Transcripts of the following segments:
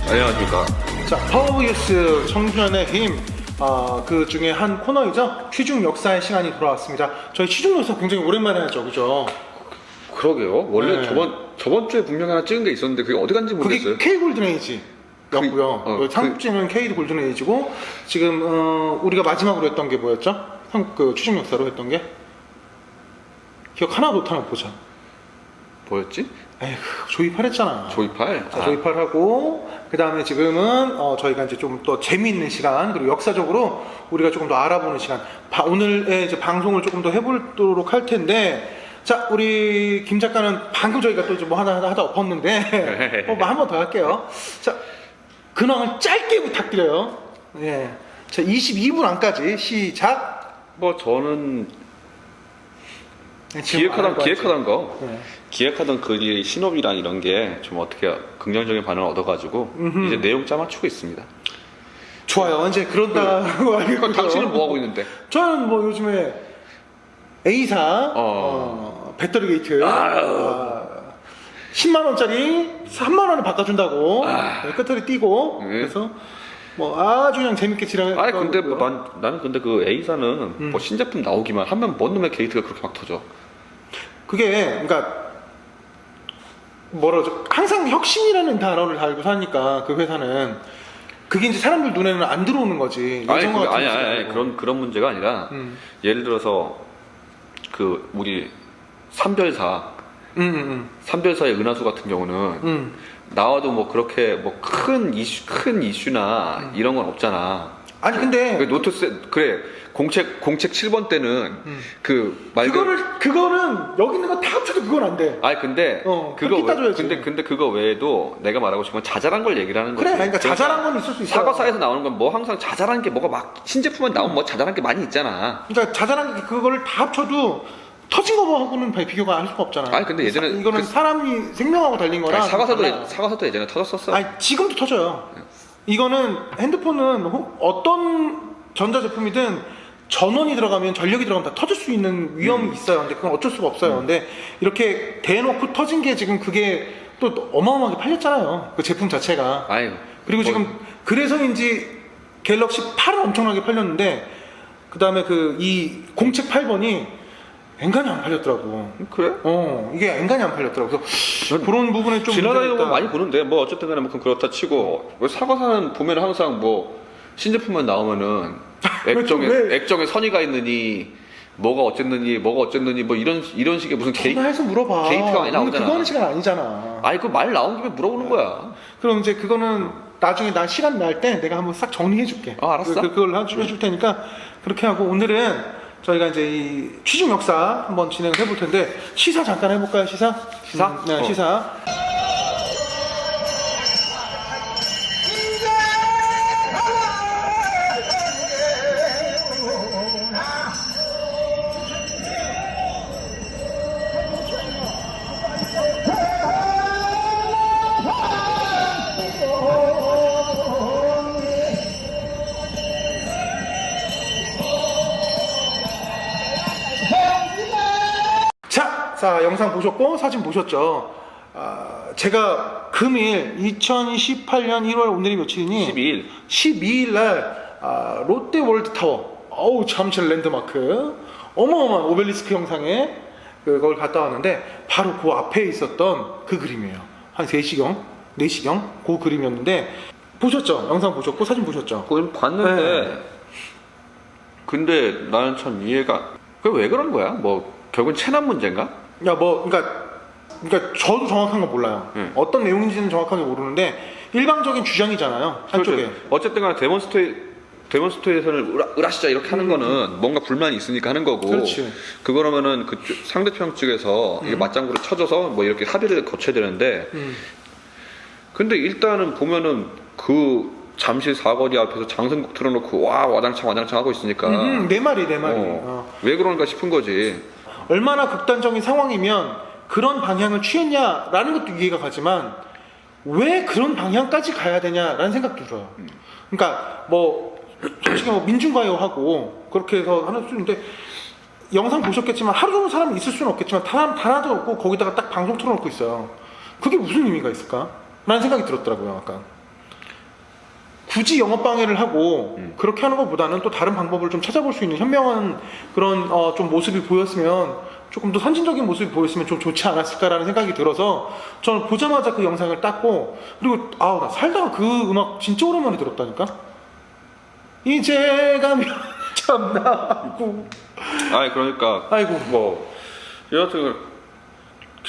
안녕하십니까. 자, 파워브이스 청소년의 힘, 그 중에 한 코너이죠. 취중 역사의 시간이 돌아왔습니다. 저희 취중 역사 굉장히 오랜만에 하죠, 그죠? 그러게요. 원래 네. 저번 주에 분명히 하나 찍은 게 있었는데 그게 어디 간지 모르겠어요. 그게 K 골든에이지였고요. 삼국지는 K 골든에이지고 지금 우리가 마지막으로 했던 게 뭐였죠? 그 취중 역사로 했던 게 기억 하나 못하면 보자. 뭐였지? 에휴, 조이팔 했잖아. 조이팔? 자, 조이팔 하고 그 다음에 지금은 저희가 이제 좀 더 재미있는 시간, 그리고 역사적으로 우리가 조금 더 알아보는 시간, 오늘의 이제 방송을 조금 더 해보도록 할 텐데, 자, 우리 김 작가는 방금 저희가 또 뭐 하다 엎었는데 뭐 한 번 더 할게요. 자, 근황을 짧게 부탁드려요. 예. 자, 22분 안까지 시작. 뭐 저는 네, 지금 안 할 것 기획하던 거, 네. 기획하던 글이 신업이랑 이런 게 좀 어떻게 긍정적인 반응을 얻어가지고 이제 내용 짜맞추고 있습니다. 좋아요. 이제 그런다고 알겠고요. 당신은 뭐 하고 있는데? 저는 뭐 요즘에 A사 배터리 게이트 10만 원짜리 3만 원에 바꿔준다고 배터리 띄고 그래서 뭐 아주 그냥 재밌게 지나가고 아니 근데 있고요. 뭐 나는 근데 그 A사는 뭐 신제품 나오기만 하면 뭔 놈의 게이트가 그렇게 막 터져. 그게 그러니까 뭐라 그러죠? 항상 혁신이라는 단어를 달고 사니까 그 회사는 그게 이제 사람들 눈에는 안 들어오는 거지. 아니 그런 문제가 아니라 예를 들어서 그 우리 삼별사의 은하수 같은 경우는 나와도 뭐 그렇게 뭐 큰 이슈나 이런 건 없잖아. 아니 근데 그 노트 그래 공책 7번 때는 그 말 그거는 여기 있는 거 다 합쳐도 그건 안 돼. 아니 근데 그렇게 따져야지. 근데 그거 외에도 내가 말하고 싶은 건 자잘한 걸 얘기를 하는 거지. 그래, 그러니까 자잘한 건 있을 수 있어. 사과사에서 나오는 건 뭐 항상 자잘한 게 뭐가 막 신제품만 나오면 뭐 자잘한 게 많이 있잖아. 그러니까 자잘한 게 그거를 다 합쳐도 터진 거하고는 비교가 할 수가 없잖아. 아니 근데 예전에 이거는 사람이 생명하고 달린 거라. 사과사도 예전에 터졌었어. 아니 지금도 터져요. 이거는 핸드폰은 어떤 전자제품이든 전원이 들어가면 전력이 들어가면 다 터질 수 있는 위험이 있어요. 근데 그건 어쩔 수가 없어요. 근데 이렇게 대놓고 터진 게 지금 그게 또 어마어마하게 팔렸잖아요. 그 제품 자체가. 아유. 그리고 지금 그래서인지 갤럭시 8은 엄청나게 팔렸는데 그 다음에 이 공책 8번이 엔간히 안 팔렸더라고. 그래? 이게 엔간히 안 팔렸더라고. 그래서 그런 부분에 좀 지나다니는 문제가 거 많이 보는데 뭐 어쨌든 간에 뭐 그렇다 치고 왜 사과사는 보면 항상 뭐 신제품만 나오면은 액정에 선의가 있느니 뭐가 어쨌느니 뭐 이런 식의 무슨 전화해서 물어봐. 게이트가 많이 나오잖아. 그거 하는 시간 아니잖아. 아니 그 말 나온 김에 물어보는 거야. 그럼 이제 그거는 나중에 나 시간 날 때 내가 한번 싹 정리해 줄게. 알았어. 그걸 해줄 테니까 그렇게 하고 오늘은 저희가 이제 이 취중 역사 한번 진행을 해볼 텐데 시사 잠깐 해볼까요? 시사? 네, 시사. 자, 영상 보셨고 사진 보셨죠? 제가 금일 2018년 1월 오늘이 며칠이니? 12일 날 롯데월드타워 잠실 랜드마크 어마어마한 오벨리스크 형상의 그걸 갔다 왔는데 바로 그 앞에 있었던 그 그림이에요. 한 3시경, 4시경 그 그림이었는데 보셨죠? 영상 보셨고 사진 보셨죠? 그걸 봤는데 네. 근데 나는 참 이해가 그게 왜 그런 거야? 뭐 결국은 체납 문제인가? 그러니까 저도 정확한 건 몰라요. 어떤 내용인지는 정확하게 모르는데 일방적인 주장이잖아요. 한쪽에. 그렇죠. 어쨌든 간에 데몬스트레이션을 으라시자 이렇게 하는 거는 뭔가 불만이 있으니까 하는 거고. 그렇지. 그러면은 그 상대편 측에서 이게 맞장구를 쳐줘서 뭐 이렇게 합의를 거쳐야 되는데. 근데 일단은 보면은 그 잠실 사거리 앞에서 장성국 틀어놓고 와장창 하고 있으니까. 내 말이. 왜 그런가 싶은 거지. 얼마나 극단적인 상황이면 그런 방향을 취했냐라는 것도 이해가 가지만 왜 그런 방향까지 가야 되냐라는 생각도 들어요. 그러니까 뭐 솔직히 뭐 민중가요하고 그렇게 해서 하는 수 있는데 영상 보셨겠지만 하루 종일 사람이 있을 수는 없겠지만 단 하나도 없고 거기다가 딱 방송 틀어놓고 있어요. 그게 무슨 의미가 있을까? 라는 생각이 들었더라고요. 약간 굳이 영업 방해를 하고 그렇게 하는 것보다는 또 다른 방법을 좀 찾아볼 수 있는 현명한 그런 좀 모습이 보였으면, 조금 더 선진적인 모습이 보였으면 좀 좋지 않았을까라는 생각이 들어서 저는 보자마자 그 영상을 땄고, 그리고 나 살다가 그 음악 진짜 오랜만에 들었다니까. 이제 가면 참나. 아니 그러니까 아이고. 뭐 여하튼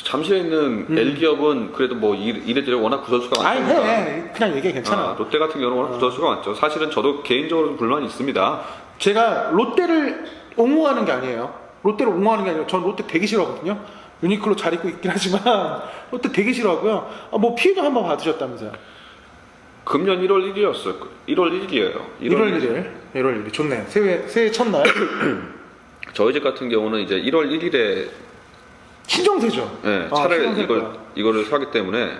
잠실에 있는 L기업은 그래도 뭐 이래저래 워낙 구설수가 아니 많으니까. 해 그냥 얘기해, 괜찮아. 롯데 같은 경우는 워낙 구설수가 많죠. 사실은 저도 개인적으로 좀 불만이 있습니다. 제가 롯데를 옹호하는 게 아니에요. 롯데를 옹호하는 게 아니라 전 롯데 되게 싫어하거든요. 유니클로 잘 입고 있긴 하지만 롯데 되게 싫어하고요. 뭐 피해도 한번 받으셨다면서요. 금년 1월 1일이었어요. 1월 1일이에요. 1월 1일 좋네. 새해 첫날. 저희 집 같은 경우는 이제 1월 1일에 신정세죠. 네, 차를 신정세일 거야. 이거를 사기 때문에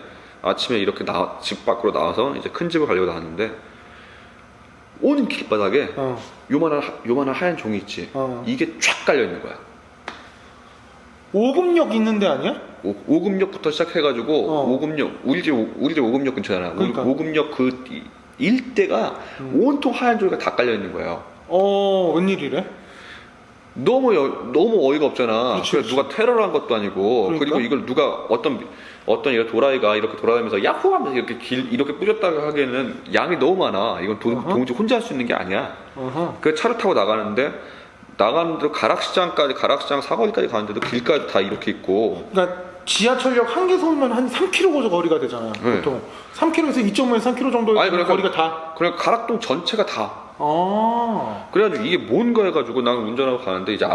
아침에 이렇게 집 밖으로 나와서 이제 큰 집을 가려고 나왔는데 온 길바닥에 요만한 하얀 종이 있지. 이게 쫙 깔려 있는 거야. 오금역 있는데 아니야? 오금역부터 시작해가지고 오금역 우리 집 오금역 근처잖아. 그러니까. 오금역 그 일대가 온통 하얀 종이가 다 깔려 있는 거예요. 웬일이래? 너무 어이가 없잖아. 그렇지, 그래서 누가 테러를 한 것도 아니고. 그러니까? 그리고 이걸 누가 어떤 도라이가 이렇게 돌아다니면서 야호 하면서 이렇게 뿌렸다고 하기에는 양이 너무 많아. 이건 도무지 혼자 할 수 있는 게 아니야. 그 차를 타고 나가는데 가락시장 사거리까지 가는데도 길까지 다 이렇게 있고. 그러니까 지하철역 한 개 서울면 한 3km 거리가 되잖아요. 네. 보통 3km에서 2.5에서 3km 정도의 그러니까 거리가 다. 그냥 가락동 전체가 다. 아. 그래가지고 이게 뭔가 해가지고 나는 운전하고 가는데 이제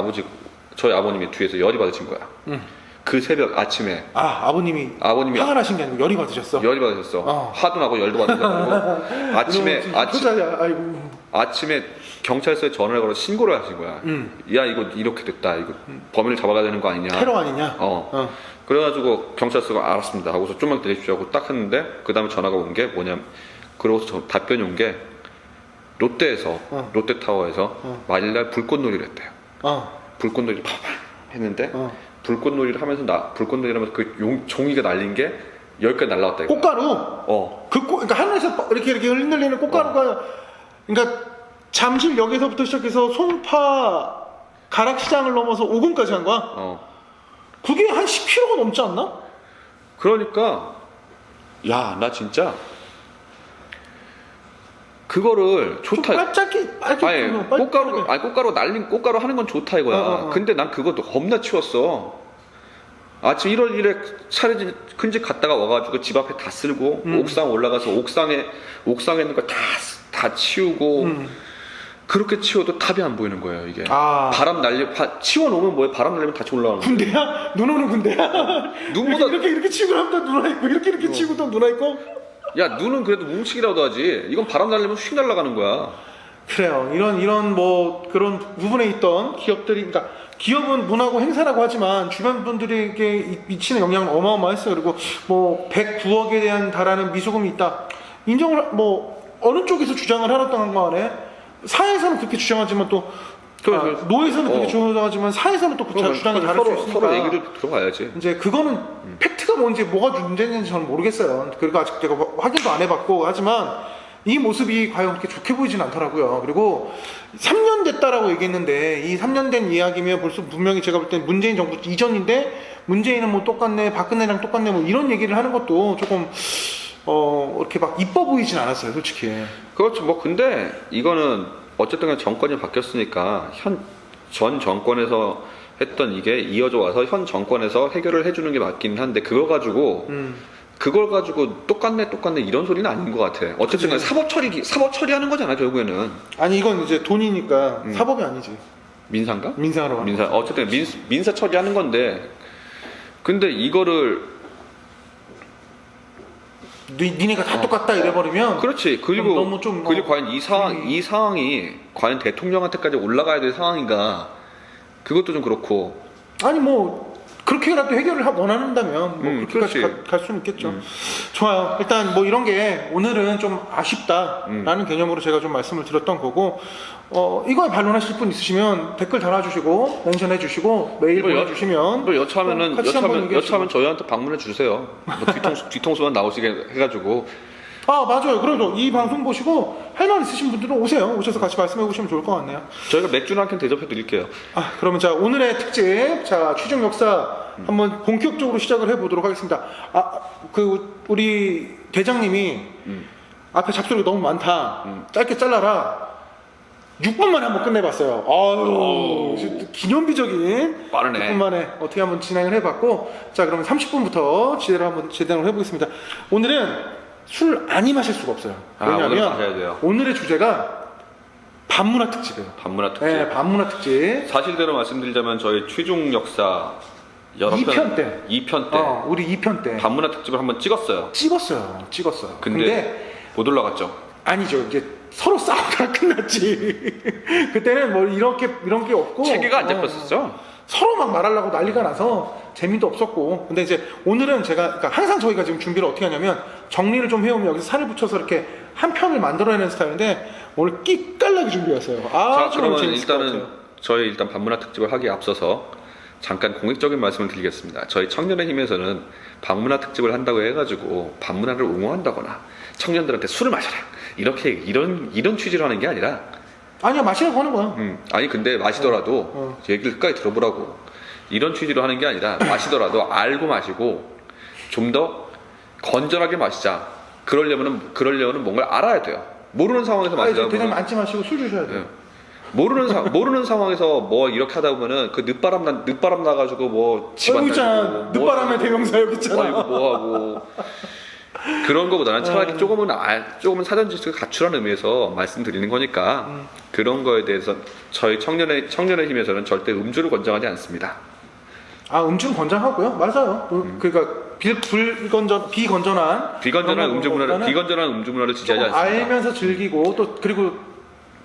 저희 아버님이 뒤에서 열이 받으신 거야. 그 새벽 아침에. 아버님이 화가 나신 게 아니고 열이 받으셨어? 열이 받으셨어. 화도 나고 열도 받으셔가지고 아침에 경찰서에 전화를 걸어 신고를 하신 거야. 야 이거 이렇게 됐다. 이거 범인을 잡아가야 되는 거 아니냐. 테러 아니냐? 그래가지고 경찰서가 알았습니다 하고서 좀만 기다리십시오 하고 딱 했는데 그 다음에 전화가 온 게 뭐냐면, 그러고서 답변이 온 게 롯데에서 롯데타워에서 말일날 불꽃놀이를 했대요. 불꽃놀이를 팍팍 했는데 불꽃놀이를 하면서 그 종이가 날린 게 여기까지 날라왔다 이거야. 꽃가루. 그러니까 하늘에서 이렇게 흔들리는 꽃가루가, 그러니까 잠실역에서부터 시작해서 송파 가락시장을 넘어서 오금까지 한 거야. 그게 한 10km가 넘지 않나? 그러니까 야 나 진짜 그거를 좋다. 빨갛게 꽃가루 하는 건 좋다 이거야. 근데 난 그것도 겁나 치웠어. 아침 1월 1일에 차례 큰 집 갔다가 와가지고 집 앞에 다 쓸고 옥상 올라가서 옥상에 있는 거 다 치우고 그렇게 치워도 탑이 안 보이는 거예요 이게. 바람 치워놓으면 뭐해? 바람 날리면 다시 올라가는 거야. 군대야? 눈 오는 군대야? 눈보다 이렇게 치고 하면 또 누나 있고 이렇게 치고 또 누나 있고. 야 눈은 그래도 뭉치기라도 하지. 이건 바람 날리면 휙 날아가는 거야. 그래요. 이런 뭐 그런 부분에 있던 기업들이, 그러니까 기업은 문화고 행사라고 하지만 주변 분들에게 미치는 영향은 어마어마했어요. 그리고 뭐 109억에 대한 달하는 미소금이 있다. 인정을 뭐 어느 쪽에서 주장을 하랬던 거 안에 사회에서는 그렇게 주장하지만 또 노에서는 그렇게 주장하지만 사회에서는 또 주장이 다를 수 있으니까 서로 얘기를 들어봐야지. 이제 그거는 팩트가 뭔지 뭐가 문제인지 저는 모르겠어요. 그리고 아직 제가 확인도 안 해봤고 하지만 이 모습이 과연 그렇게 좋게 보이진 않더라고요. 그리고 3년 됐다라고 얘기했는데 이 3년 된 이야기면 벌써 분명히 제가 볼 땐 문재인 정부 이전인데 문재인은 뭐 똑같네, 박근혜랑 똑같네 뭐 이런 얘기를 하는 것도 조금 이렇게 막 이뻐 보이진 않았어요, 솔직히. 그렇죠. 뭐 근데 이거는 어쨌든 간에 정권이 바뀌었으니까 전 정권에서 했던 이게 이어져 와서 현 정권에서 해결을 해주는 게 맞긴 한데 그걸 가지고 똑같네 이런 소리는 아닌 것 같아. 어쨌든 간에 사법 처리하는 거잖아 결국에는. 아니 이건 이제 돈이니까 사법이 아니지. 민사인가? 민사로 하는 민사. 어쨌든 민사 처리하는 건데 근데 이거를 니네가 다 똑같다 이래버리면 그렇지. 그리고 너무 좀 그리고 과연 이 상황이 과연 대통령한테까지 올라가야 될 상황인가? 그것도 좀 그렇고. 아니 뭐 그렇게라도 해결을 원한다면 뭐 그렇게까지 갈 수는 있겠죠. 좋아요. 일단 뭐 이런 게 오늘은 좀 아쉽다라는 개념으로 제가 좀 말씀을 드렸던 거고, 이거에 반론하실 분 있으시면 댓글 달아주시고 멘션 해주시고 메일 보내주시면 또 여차하면 저희한테 방문해 주세요. 뭐 뒤통수만 나오시게 해가지고 아 맞아요. 그래도 이 방송 보시고 할 말 있으신 분들은 오세요. 오셔서 같이 말씀해 보시면 좋을 것 같네요. 저희가 맥주나 한 캔 대접해 드릴게요. 아 그러면 자 오늘의 특집 자 취중 역사 한번 본격적으로 시작을 해보도록 하겠습니다. 아 그 우리 대장님이 앞에 잡소리가 너무 많다. 짧게 잘라라. 6분 만에 한번 끝내봤어요. 아유, 기념비적인 빠르네. 6분 만에 어떻게 한번 진행을 해봤고, 자 그러면 30분부터 진행을 해보겠습니다. 오늘은 술 많이 마실 수가 없어요. 오늘 왜냐하면 마셔야 돼요. 오늘의 주제가 반문화 특집이에요. 반문화 특집. 네, 반문화 특집. 사실대로 말씀드리자면 저희 취중 역사 여러 2편 때. 2편 때 우리 2편 때 반문화 특집을 한번 찍었어요. 찍었어요. 근데 못 올라갔죠. 아니죠. 이제 서로 싸우다가 끝났지. 그때는 뭐 이런 게 없고 체계가 안 잡혔었죠. 서로 막 말하려고 난리가 나서 재미도 없었고. 근데 이제 오늘은 제가 그러니까 항상 저희가 지금 준비를 어떻게 하냐면 정리를 좀 해오면 여기서 살을 붙여서 이렇게 한 편을 만들어내는 스타일인데 오늘 끼깔나게 준비했어요. 자, 그러면 재밌을 것 일단은 같아요. 저희 일단 반문화 특집을 하기에 앞서서 잠깐 공익적인 말씀을 드리겠습니다. 저희 청년의 힘에서는 반문화 특집을 한다고 해가지고 반문화를 옹호한다거나 청년들한테 술을 마셔라 이렇게 이런 취지로 하는 게 아니라 아니야 마시라고 하는 거야. 아니 근데 마시더라도 얘기를 끝까지 들어보라고 이런 취지로 하는 게 아니라 마시더라도 알고 마시고 좀 더 건전하게 마시자. 그러려면은 뭔가를 알아야 돼요. 모르는 상황에서 마시다 대장님 보면 앉지 마시고 술 주셔야 돼요. 모르는 상황에서 뭐 이렇게 하다 보면은 그 늦바람 나가지고 뭐 집안 여기 있잖아. 달리고 늦바람의 대명사 여기 있잖아. 뭐 하고 그런 거보다는 차라리 조금은 사전 지식을 갖추라는 의미에서 말씀드리는 거니까 그런 거에 대해서 저희 청년의 힘에서는 절대 음주를 권장하지 않습니다. 음주는 권장하고요. 맞아요. 그러니까 비건전한 비건전한 음주 문화를 지지하지 않습니다. 알면서 즐기고 또 그리고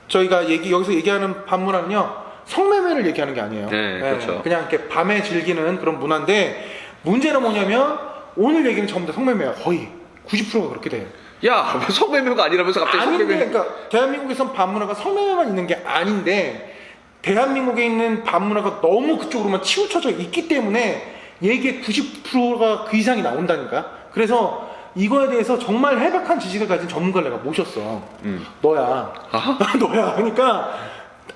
저희가 여기서 얘기하는 반문화는요 성매매를 얘기하는 게 아니에요. 네, 그렇죠. 그냥 이렇게 밤에 즐기는 그런 문화인데 문제는 뭐냐면 오늘 얘기는 전부 다 성매매야. 거의 90%가 그렇게 돼요. 야, 성매매가 아니라면서 갑자기 성매매. 그러니까 대한민국에선 반문화가 성매매만 있는 게 아닌데 대한민국에 있는 반문화가 너무 그쪽으로만 치우쳐져 있기 때문에 얘기의 90%가 그 이상이 나온다니까. 그래서 이거에 대해서 정말 해박한 지식을 가진 전문가를 내가 모셨어. 너야. 너야. 그러니까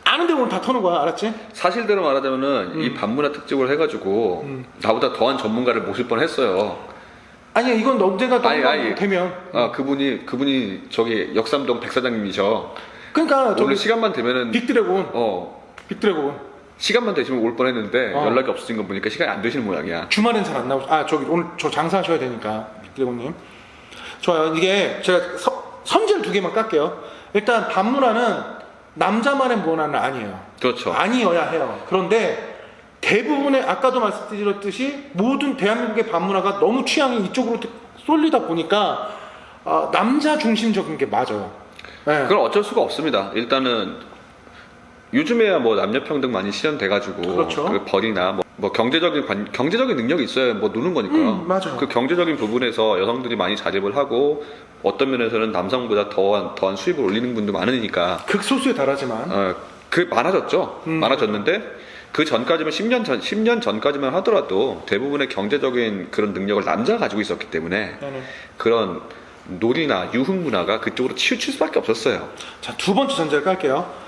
아는 대로 오늘 다 터는 거야. 알았지? 사실대로 말하자면은 이 반문화 특집을 해가지고 나보다 더한 전문가를 모실 뻔했어요. 아니야, 이건 언젠가 되면. 그분이 저기 역삼동 백사장님이셔. 그러니까 오늘 저기 시간만 되면은 빅드래곤. 빅드래곤. 시간만 되시면 올 뻔했는데 연락이 없어진 거 보니까 시간이 안 되시는 모양이야. 주말엔 잘 안 나오죠. 저기 오늘 저 장사하셔야 되니까 빅드래곤님. 좋아요. 이게 제가 선제를 2개만 깔게요. 일단 반문화는 나만의 문화는 아니에요. 그렇죠. 아니어야 해요. 그런데 대부분의 아까도 말씀드렸듯이 모든 대한민국의 반문화가 너무 취향이 이쪽으로 쏠리다 보니까 남자 중심적인 게 맞아요. 네. 그건 어쩔 수가 없습니다. 일단은 요즘에야 뭐 남녀평등 많이 실현돼가지고 그렇죠. 그 벌이나 뭐 경제적인 능력이 있어야 뭐 노는 거니까. 맞아요. 그 경제적인 부분에서 여성들이 많이 자립을 하고 어떤 면에서는 남성보다 더한 수입을 올리는 분도 많으니까. 극소수에 달하지만. 많아졌죠. 많아졌는데 그 전까지만 10년 전까지만 하더라도 대부분의 경제적인 그런 능력을 남자가 가지고 있었기 때문에 그런 놀이나 유흥 문화가 그쪽으로 치우칠 수밖에 없었어요. 자, 2번째 전제를 깔게요.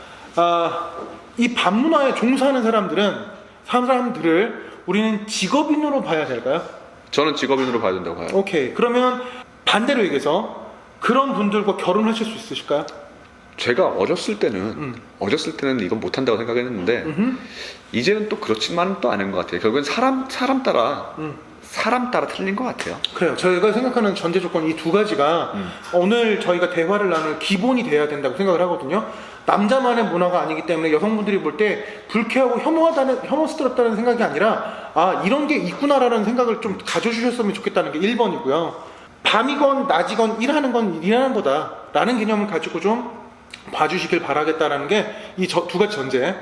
이 반문화에 종사하는 사람들을 우리는 직업인으로 봐야 될까요? 저는 직업인으로 봐야 된다고 봐요. 오케이. 그러면 반대로 얘기해서 그런 분들과 결혼하실 수 있으실까요? 제가 어렸을 때는 이건 못한다고 생각했는데 이제는 또 그렇지만은 또 않은 것 같아요. 결국엔 사람 따라 틀린 것 같아요. 그래요. 저희가 생각하는 전제 조건 이 2가지가 오늘 저희가 대화를 나눌 기본이 돼야 된다고 생각을 하거든요. 남자만의 문화가 아니기 때문에 여성분들이 볼 때 불쾌하고 혐오스럽다는 생각이 아니라 이런 게 있구나라는 생각을 좀 가져주셨으면 좋겠다는 게 1번이고요. 밤이건 낮이건 일하는 건 일하는 거다 라는 개념을 가지고 좀 봐주시길 바라겠다라는 게 이 2가지 전제.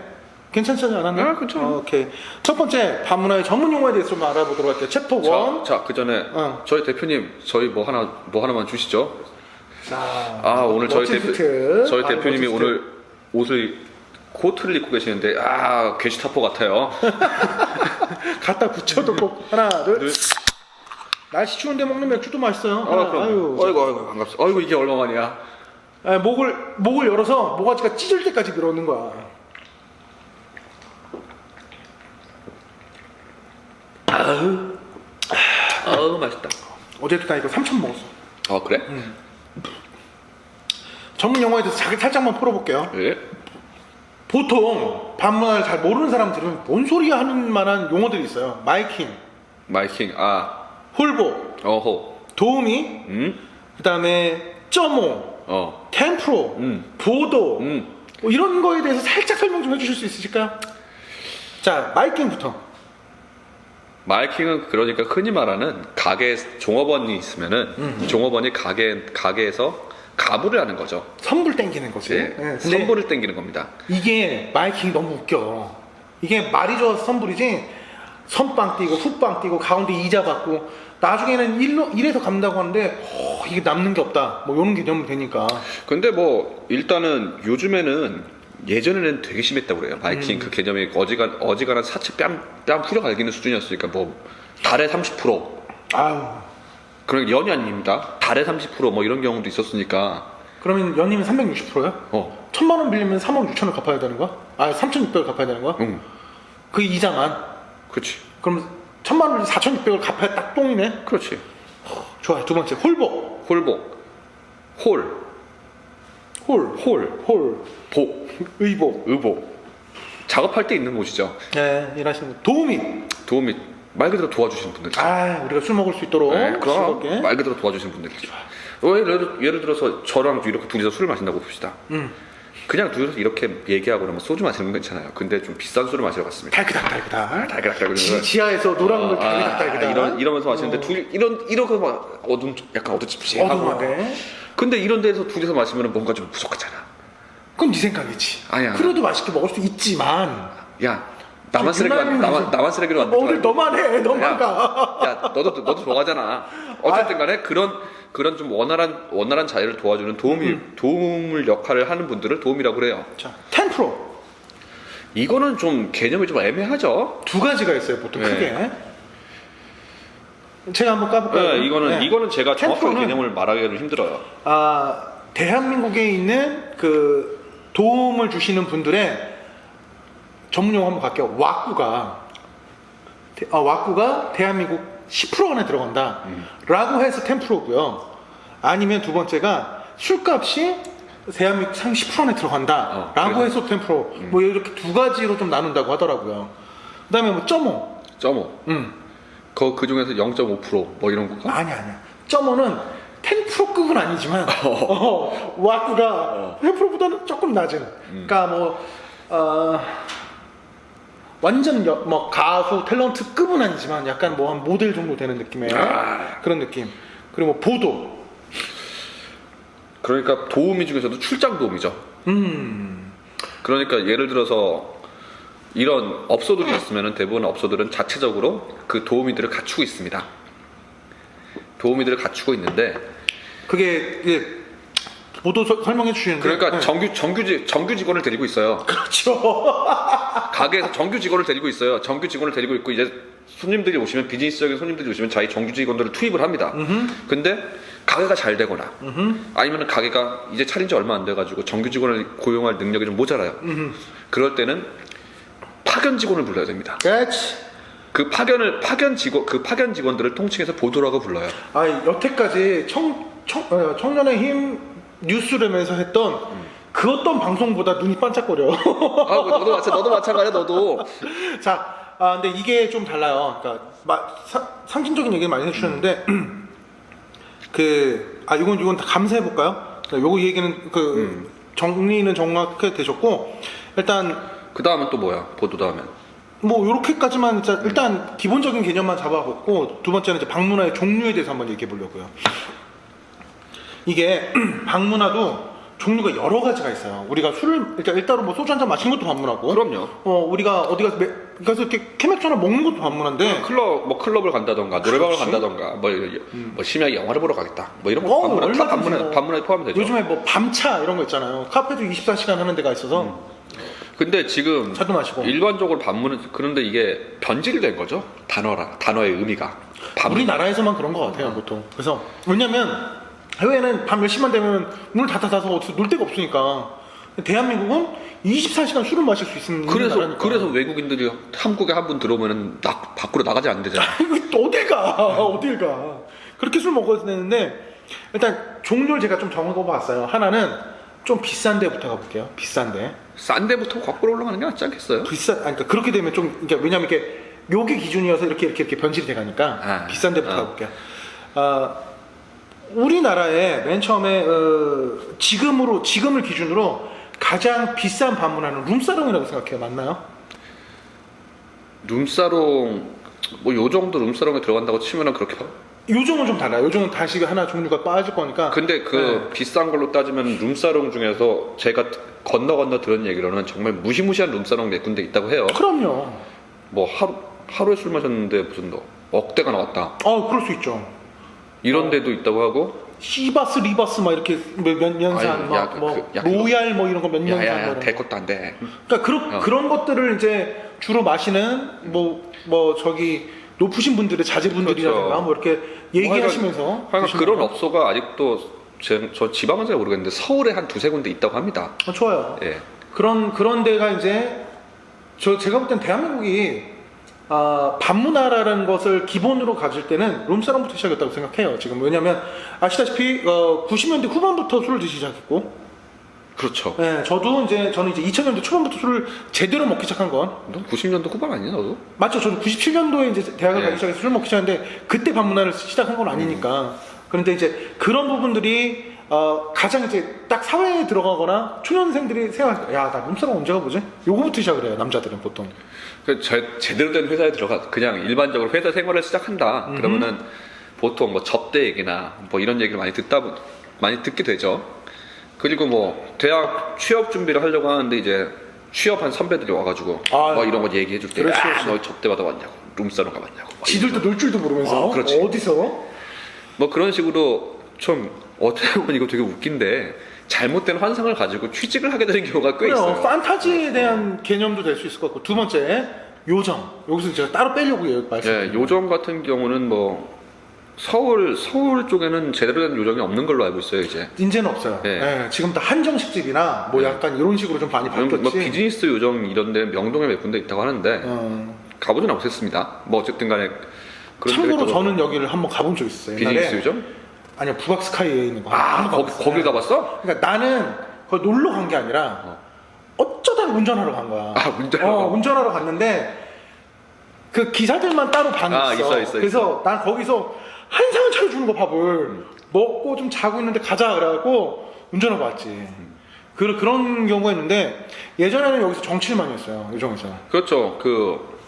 괜찮지 않았나요? 네, 그렇죠. 오케이. 첫 번째 반문화의 전문 용어에 대해서 좀 알아보도록 할게요. 챕터 1. 자, 그 전에 저희 대표님 저희 뭐 하나만 주시죠. 자, 오늘 저희 대표님이 멋진 오늘 옷을 코트를 입고 계시는데 게슈타포 같아요. 갖다 붙여도 꼭 하나 둘. 날씨 추운데 먹는 맥주도 맛있어요. 아, 그럼. 아유. 아이고 반갑습니다. 아이고 이게 얼마만이야? 아, 목을 열어서 모가지가 찢을 때까지 밀어넣는 거야. 아우 맛있다. 어제도 나 이거 3천 먹었어. 아 그래? 전문 용어에 대해서 살짝만 풀어볼게요. 예. 보통 반문화를 잘 모르는 사람들은 뭔 소리야 하는 만한 용어들이 있어요. 마이킹, 마이킹. 아. 홀보, 어호. 도우미, 그 다음에 점오, 어. 템프로, 보도 뭐 이런 거에 대해서 살짝 설명 좀 해주실 수 있으실까요? 자, 마이킹부터. 마이킹은 그러니까 흔히 말하는 가게 종업원이 있으면은 종업원이 가게에서 가부를 하는 거죠. 선불 땡기는 거지. 예. 네, 근데 선불을 땡기는 겁니다. 이게 마이킹 너무 웃겨. 이게 말이 좋아서 선불이지 선빵 뛰고 후빵 뛰고 가운데 이자 받고 나중에는 일에서 갚는다고 하는데 이게 남는 게 없다. 뭐 이런 개념이 되니까. 근데 뭐 일단은 요즘에는 예전에는 되게 심했다고 그래요. 마이킹 그 개념이 어지간한 사치 뺨 후려 갈기는 수준이었으니까 뭐 달에 30% 아유. 그런 연이 아닙니다. 달에 30% 이런 경우도 있었으니까. 그러면 연이면 360%야? 1,000만 원 빌리면 3억 6천을 갚아야 되는 거야? 아, 3,600을 갚아야 되는 거야? 응. 그 이자만. 그렇지. 그럼 1,000만 원을 4,600을 갚아야 딱 똥이네? 그렇지. 좋아. 두 번째 홀복. 홀복. 홀. 복. 의복. 의복. 작업할 때 있는 곳이죠. 네, 일하시는 분. 도우미. 말 그대로 도와주시는 분들. 아, 우리가 술 먹을 수 있도록. 네, 그럼 즐겁게. 말 그대로 도와주시는 분들이죠. 예를 들어서 저랑 이렇게 둘이서 술을 마신다고 봅시다. 그냥 둘이서 이렇게 얘기하고 그러면 소주 마시는 건 괜찮아요. 근데 좀 비싼 술을 마시러 갔습니다. 달그닥. 지하에서 노란 물 달그닥. 이러면서 마시는데 둘이 이러고 막 약간 어두침침하고. 어두운데. 근데 이런 데서 둘이서 마시면 뭔가 좀 무섭잖아. 그건 네 생각이지. 아니야. 그래도 맛있게 먹을 수 있지만. 야, 나만 쓰레기로 만들지 마. 너만 해. 너만 가. 야, 너도 좋아하잖아. 어쨌든 간에 그런 좀 원활한 자리를 도와주는 도움을 역할을 하는 분들을 도움이라고 그래요. 자, 10%. 이거는 좀 개념이 좀 애매하죠. 두 가지가 있어요, 보통 네. 크게. 제가 한번 까볼까요? 네, 이거는 제가 정확하게 10%는 개념을 말하기가 좀 힘들어요. 대한민국에 있는 그 도움을 주시는 분들의 전문용어 한번 갈게요. 왁구가 대한민국 10% 안에 들어간다. 라고 해서 10%고요. 아니면 두 번째가 술값이 대한민국 상위 10% 안에 들어간다. 라고 그래요? 해서 10%. 뭐 이렇게 두 가지로 좀 나눈다고 하더라고요. 그 다음에 뭐 점오. 그 중에서 0.5% 이런 건가? 아니야. 점오는 10%급은 아니지만 왁구가 10%보다는 조금 낮은. 그러니까 완전 뭐 가수 탤런트급은 아니지만 약간 뭐 한 모델 정도 되는 느낌의 그런 느낌. 그리고 뭐 보도. 그러니까 도우미 중에서도 출장 도우미죠. 그러니까 예를 들어서 이런 업소들이 있으면 대부분 업소들은 자체적으로 그 도우미들을 갖추고 있습니다. 도우미들을 갖추고 있는데 그게 보도 설명해 주시는데. 그러니까 네. 정규 직원을 데리고 있어요. 그렇죠. 가게에서 정규 직원을 데리고 있어요. 정규 직원을 데리고 있고 이제 손님들이 오시면 비즈니스적인 손님들이 오시면 자기 정규 직원들을 투입을 합니다. 근데 가게가 잘 되거나 아니면 가게가 이제 차린 지 얼마 안 돼가지고 정규 직원을 고용할 능력이 좀 모자라요. 그럴 때는 파견 직원을 불러야 됩니다. 그렇지. 그 파견 직원들을 통칭해서 보도라고 불러요. 여태까지 청년의 힘 뉴스룸에서 했던 그 어떤 방송보다 눈이 반짝거려. 너도 마찬가지야, 너도. 자, 근데 이게 좀 달라요. 그러니까 상징적인 얘기를 많이 해주셨는데 이건 다 감사해 볼까요? 요거 얘기는 정리는 정확하게 되셨고 일단 그 다음은 또 뭐야? 보도 다음엔. 뭐 요렇게까지만 일단 기본적인 개념만 잡아보고 두 번째는 이제 방문화의 종류에 대해서 한번 얘기해 보려고요. 이게 방문화도 종류가 여러 가지가 있어요. 우리가 술을 일단으로 뭐 소주 한잔 마시는 것도 방문하고. 그럼요. 우리가 어디 가서 이렇게 캐맥주 하나 먹는 것도 방문한데. 클럽을 간다던가 노래방을 간다던가 뭐 심야에 영화를 보러 가겠다. 뭐 이런 거 방문화에 포함이 되죠. 요즘에 뭐 밤차 이런 거 있잖아요. 카페도 24시간 하는 데가 있어서. 근데 지금 차도 마시고. 일반적으로 반문은 그런데 이게 변질된 거죠. 단어의 의미가. 우리나라에서만 그런 것 같아요, 보통. 그래서 왜냐면 해외는 밤 10시만 되면 문을 닫아서 놀 데가 없으니까. 대한민국은 24시간 술을 마실 수 있는 나라니까. 그래서 외국인들이 한국에 한 분 들어오면은 밖으로 나가지 안 되잖아. 이거 어딜 가. 그렇게 술 먹어야 되는데 일단 종류를 제가 좀 정해봤어요. 하나는 좀 비싼 데부터 가볼게요. 비싼 데. 싼 데부터 거꾸로 올라가는 게 낫지 않겠어요? 그러니까 그렇게 되면 좀, 그러니까 왜냐면 이게 요게 기준이어서 이렇게 변질이 돼가니까 비싼 데부터 가볼게요. 우리나라에 맨 처음에 지금을 기준으로 가장 비싼 방문하는 룸사롱이라고 생각해요. 맞나요? 룸사롱 뭐 요 정도 룸사롱에 들어간다고 치면은 그렇게 요즘은 좀 달라요. 요즘은 다시 하나 종류가 빠질 거니까. 근데 비싼 걸로 따지면 룸사롱 중에서 제가 건너 들은 얘기로는 정말 무시무시한 룸사롱 몇 군데 있다고 해요. 그럼요. 뭐 하루에 술 마셨는데 무슨 뭐 억대가 나왔다. 그럴 수 있죠. 이런 데도 있다고 하고. 시바스, 리바스 막 이렇게 몇 년산, 로얄 뭐 이런 거 몇 년산. 될 것도 안 돼. 그러니까 그런 것들을 이제 주로 마시는 저기 높으신 분들의 자제분들이라든가 그렇죠. 뭐 이렇게 얘기하시면서. 그런 업소가 아직도 저 지방은 잘 모르겠는데 서울에 한 두세 군데 있다고 합니다. 좋아요. 예. 그런 데가 이제 제가 볼 땐 대한민국이 반문화라는 것을 기본으로 가질 때는 룸사롱부터 시작했다고 생각해요. 지금 왜냐면 아시다시피 90년대 후반부터 술을 드시기 시작했고. 그렇죠. 네, 저는 이제 2000년대 초반부터 술을 제대로 먹기 시작한 건. 너 90년대 후반 아니냐 너도? 맞죠. 저는 97년도에 이제 대학을 가기 시작해서 술을 먹기 시작했는데 그때 반문화를 시작한 건 아니니까. 그런데 이제 그런 부분들이 가장 이제 딱 사회에 들어가거나 초년생들이 생각할 때, 야, 나 룸사롱 언제 가보지? 요거부터 시작을 해요. 남자들은 보통. 제대로 된 회사에 그냥 일반적으로 회사 생활을 시작한다. 그러면은 보통 뭐 접대 얘기나 뭐 이런 얘기를 많이 듣게 되죠. 그리고 뭐 대학 취업 준비를 하려고 하는데 이제 취업한 선배들이 와가지고 뭐 이런 거 얘기해 줄 때, 너 접대 받아 왔냐고, 룸사롱 가봤냐고. 지들도 놀 줄도 모르면서. 그렇지. 어디서? 뭐 그런 식으로 좀 어떻게 보면 이거 되게 웃긴데 잘못된 환상을 가지고 취직을 하게 되는 경우가 꽤 있어요. 판타지에 대한 개념도 될 수 있을 것 같고. 두 번째, 요정. 여기서 제가 따로 빼려고 말씀드려요. 요정 같은 경우는 뭐 서울 쪽에는 제대로 된 요정이 없는 걸로 알고 있어요, 이제. 이제는 없어요. 지금 다 한정식집이나 뭐 약간 이런 식으로 좀 많이 바뀌었지. 뭐 비즈니스 요정 이런 데 명동에 몇 군데 있다고 하는데 가보진 않았습니다. 뭐 어쨌든 간에 참고로 저는 여기를 한번 가본 적 있어요. 비즈니스 요정? 아니요, 부박스카이에 있는 거. 거길 가봤어? 그러니까 나는 거기 놀러 간 게 아니라 어쩌다 운전하러 간 거야. 운전하러 갔는데 그 기사들만 따로 방이 있어. 그래서 난 거기서 한상을 차려주는 거, 밥을 먹고 좀 자고 있는데 가자 그래갖고 운전하고 왔지. 그런 경우가 있는데 예전에는 여기서 정치를 많이 했어요. 요정에서. 그렇죠.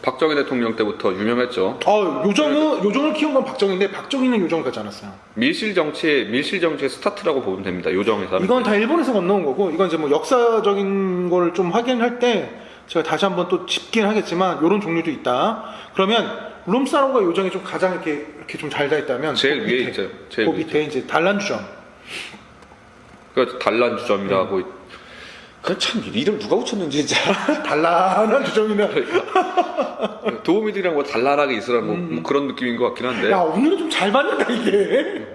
박정희 대통령 때부터 유명했죠. 요정을 키운 건 박정희인데 박정희는 요정을 가지 않았어요. 밀실 정치의 스타트라고 보면 됩니다. 요정에서. 이건 다 일본에서 건너온 거고, 이건 이제 뭐 역사적인 걸 좀 확인할 때 제가 다시 한번 또 짚긴 하겠지만 이런 종류도 있다. 그러면 룸사롱과 요정이 좀 가장 이렇게 좀 잘 돼 있다면 제일 위에 있죠. 그 밑에 이제 단란주점. 그 단란주점이라고. 참 이름 누가 붙였는지 진짜. 단란한 주점이면 도우미들이랑 뭐 단란하게 있으라는 뭐 그런 느낌인 것 같긴 한데. 야, 오늘은 좀 잘 받는다 이게.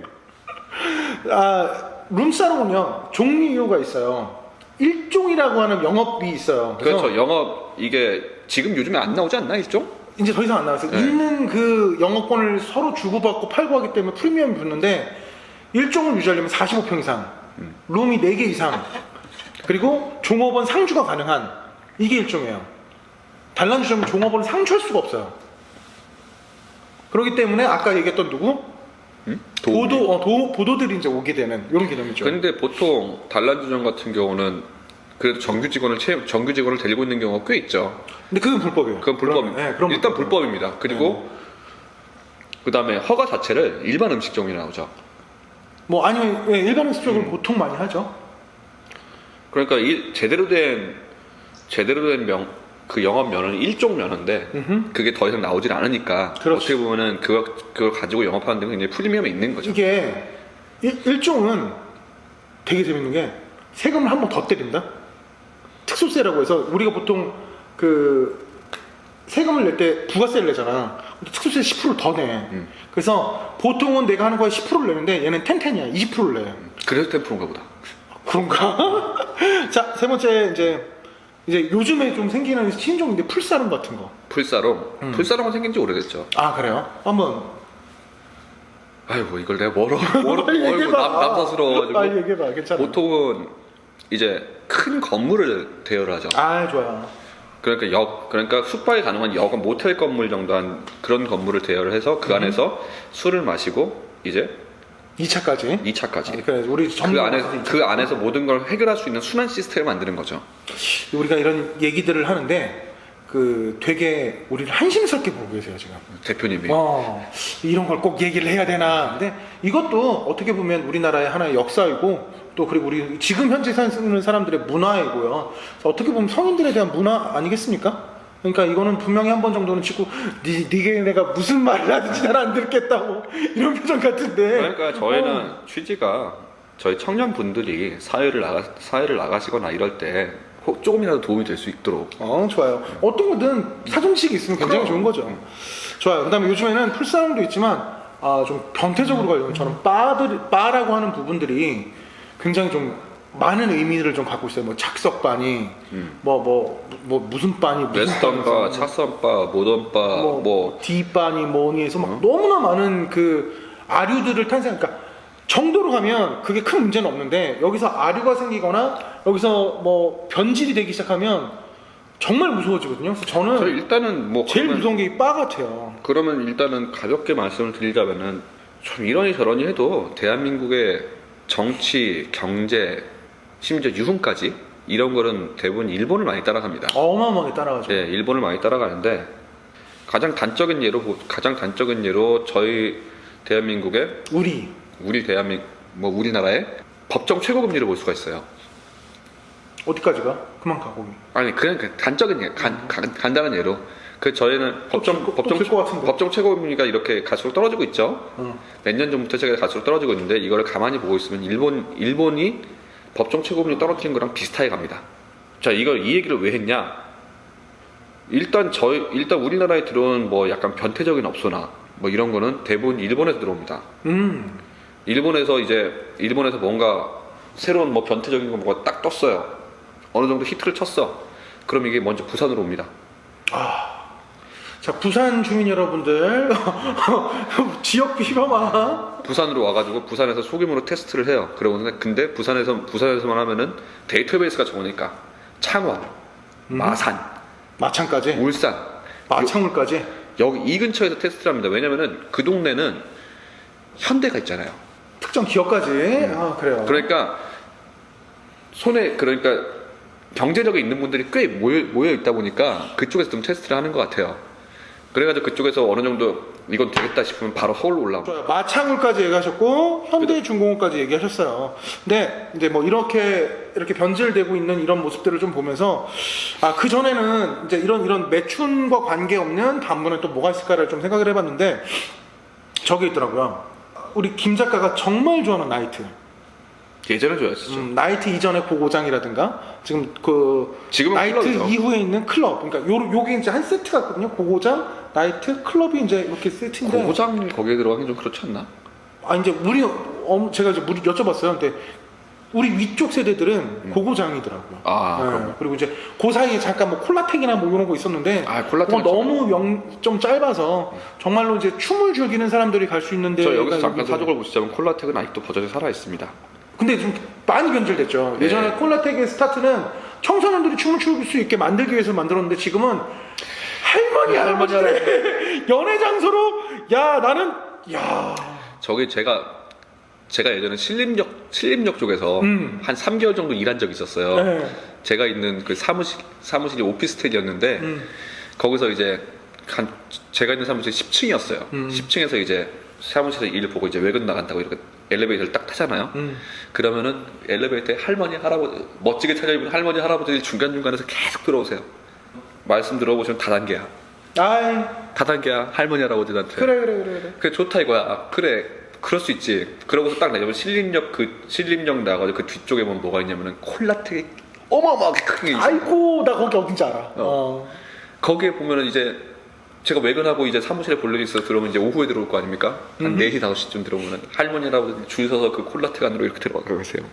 룸사롱은요 종류 이유가 있어요. 일종이라고 하는 영업이 있어요. 그렇죠. 영업 이게 지금 요즘에 안 나오지 않나 일종? 이제 더 이상 안 나왔어요. 있는 그 영업권을 서로 주고받고 팔고 하기 때문에 프리미엄이 붙는데 일종을 유지하려면 45평 이상, 룸이 4개 이상, 그리고 종업원 상주가 가능한 이게 일종이에요. 단란주점은 종업원을 상주할 수가 없어요. 그렇기 때문에 아까 얘기했던 누구? 보도들이 이제 오게 되는 이런 개념이죠. 근데 보통 단란주점 같은 경우는 그래도 정규 직원을 데리고 있는 경우가 꽤 있죠. 근데 그건 불법이에요. 그건 불법입니다. 일단 불법입니다. 그리고 그 다음에 허가 자체를 일반 음식점이 나오죠. 뭐 아니면 일반 음식점을 보통 많이 하죠. 그러니까 제대로 된 그 영업면은 일종면인데 그게 더 이상 나오질 않으니까 어떻게 보면은 그걸 가지고 영업하는 데는 굉장히 프리미엄이 있는 거죠. 이게 일종은 되게 재밌는 게 세금을 한 번 더 때린다. 특수세라고 해서 우리가 보통 그 세금을 낼 때 부가세를 내잖아. 근데 특수세 10%를 더 내. 그래서 보통은 내가 하는 거에 10%를 내는데 얘는 10이야. 20%를 내. 그래서 10%인가 보다. 그런가? 자, 세 번째 이제 요즘에 좀 생기는 신종인데 풀사롱 같은 거. 풀사롱. 풀사롱은 생긴 지 오래됐죠. 아, 그래요? 한번 아이고 이걸 내가 뭐라고 빨리 얘기해봐. 남사스러워가지고. 빨리 얘기해봐. 괜찮아. 보통은 이제 큰 건물을 대여를 하죠. 아, 좋아요. 그러니까 숙박이 가능한 모텔 건물 정도 한 그런 건물을 대여를 해서 그 안에서 술을 마시고 이제 2차까지. 2차까지. 그래, 우리 그 안에서 모든 걸 해결할 수 있는 순환 시스템을 만드는 거죠. 우리가 이런 얘기들을 하는데 그 되게 우리를 한심스럽게 보고 계세요 지금. 대표님이. 이런 걸 꼭 얘기를 해야 되나. 근데 이것도 어떻게 보면 우리나라의 하나의 역사이고 또 그리고 우리 지금 현재 사는 사람들의 문화이고요. 그래서 어떻게 보면 성인들에 대한 문화 아니겠습니까? 그러니까 이거는 분명히 한 번 정도는 치고 니게 내가 무슨 말을 하든지 난 안 듣겠다고 이런 표정 같은데. 그러니까 저희는 취지가 저희 청년분들이 사회를 나가시거나 이럴 때 조금이라도 도움이 될 수 있도록. 좋아요. 어떤 거든 사정식이 있으면 굉장히 좋은 거죠. 좋아요. 그다음에 요즘에는 풀사롱도 있지만 좀 변태적으로 가려면 저는 바라고 하는 부분들이 굉장히 좀 많은 의미를 좀 갖고 있어요. 뭐 착석바니, 무슨 바니, 웨스턴바, 차선바, 모던바, 뭐 D바니 뭐니 해서 막 너무나 많은 그 아류들을 그러니까 정도로 가면 그게 큰 문제는 없는데 여기서 아류가 생기거나 여기서 뭐 변질이 되기 시작하면 정말 무서워지거든요. 그래서 저는 일단은 뭐 제일 무서운 게 이 바 같아요. 그러면 일단은 가볍게 말씀을 드리자면은 좀 이러니 저러니 해도 대한민국의 정치, 경제, 심지어 유흥까지 이런 거는 대부분 일본을 많이 따라갑니다. 어마어마하게 따라가죠. 네, 일본을 많이 따라가는데 가장 단적인 예로 저희 대한민국의 우리나라의 법정 최고금리를 볼 수가 있어요. 어디까지가? 그만 가고. 아니 그냥 단적인 간단한 예로 저희는 법정 최고금리가 이렇게 갈수록 떨어지고 있죠. 몇 년 전부터 제가 갈수록 떨어지고 있는데 이거를 가만히 보고 있으면 일본이 법정 최고금리 떨어지는 거랑 비슷하게 갑니다. 자, 이 얘기를 왜 했냐? 일단 우리나라에 들어온 뭐 약간 변태적인 업소나 뭐 이런 거는 대부분 일본에서 들어옵니다. 일본에서 뭔가 새로운 뭐 변태적인 거 뭐가 딱 떴어요. 어느 정도 히트를 쳤어. 그럼 이게 먼저 부산으로 옵니다. 자, 부산 주민 여러분들 지역 비범아. 부산으로 와가지고 부산에서 소규모로 테스트를 해요. 근데 부산에서만 하면은 데이터베이스가 좋으니까 창원, 마창까지, 울산, 마창울까지 여기 이 근처에서 테스트를 합니다. 왜냐면은 그 동네는 현대가 있잖아요. 특정 기업까지. 그래요. 그러니까 경제력이 있는 분들이 꽤 모여 있다 보니까 그쪽에서 좀 테스트를 하는 것 같아요. 그래가지고 그쪽에서 어느 정도 이건 되겠다 싶으면 바로 서울로 올라오고. 마창울까지 얘기하셨고 현대중공업까지 얘기하셨어요. 근데 이제 뭐 이렇게 변질되고 있는 이런 모습들을 좀 보면서 그 전에는 이제 이런 매춘과 관계없는 단문에 또 뭐가 있을까를 좀 생각을 해봤는데 저게 있더라고요. 우리 김 작가가 정말 좋아하는 나이트. 예전에 좋아했었죠. 나이트 이전의 고고장이라든가 지금은 나이트 클럽이죠. 이후에 있는 클럽. 그러니까 요게 이제 한 세트 같거든요. 고고장, 나이트, 클럽이 이제 이렇게 세트인데. 고고장 거기에 들어가긴 좀 그렇지 않나? 이제 제가 이제 여쭤봤어요. 근데 우리 위쪽 세대들은 고고장이더라고요. 네. 그리고 이제 그 사이에 잠깐 뭐 콜라텍이나 뭐 이런 거 있었는데 콜라텍은 너무 좀 짧아서 정말로 이제 춤을 즐기는 사람들이 갈 수 있는데. 저 여기서 잠깐 사족을 보시자면 콜라텍은 아직도 버전이 살아 있습니다. 근데 좀 많이 변질됐죠. 네. 예전에 콜라텍의 스타트는 청소년들이 춤을 출 수 있게 만들기 위해서 만들었는데 지금은 할머니들 연애 장소로 저기 제가 예전에 신림역 쪽에서 한 3개월 정도 일한 적이 있었어요. 네. 제가 있는 그 사무실이 오피스텔이었는데 거기서 이제 제가 있는 사무실이 10층이었어요. 10층에서 이제 사무실에서 일 보고 이제 외근 나간다고 이렇게 엘리베이터를 딱 타잖아요. 그러면은 엘리베이터에 할머니, 할아버지, 멋지게 차려입은 할머니, 할아버지들이 중간중간에서 계속 들어오세요. 말씀 들어보시면 다단계야. 다단계야, 할머니, 할아버지한테. 그래. 그래, 좋다 이거야. 그래, 그럴 수 있지. 그러고서 딱 내려면 신림역 나가지고 그 뒤쪽에 보면 뭐가 있냐면은 콜라텍이 어마어마하게 큰 게 있어요. 아이고 나 거기 어딘지 알아. 거기에 보면은 이제 제가 외근하고 이제 사무실에 볼 일이 있어서 들어오면 이제 오후에 들어올 거 아닙니까? 한 4시, 5시쯤 들어오면 할머니라고 줄 서서 그 콜라텍 안으로 이렇게 들어가고 계세요.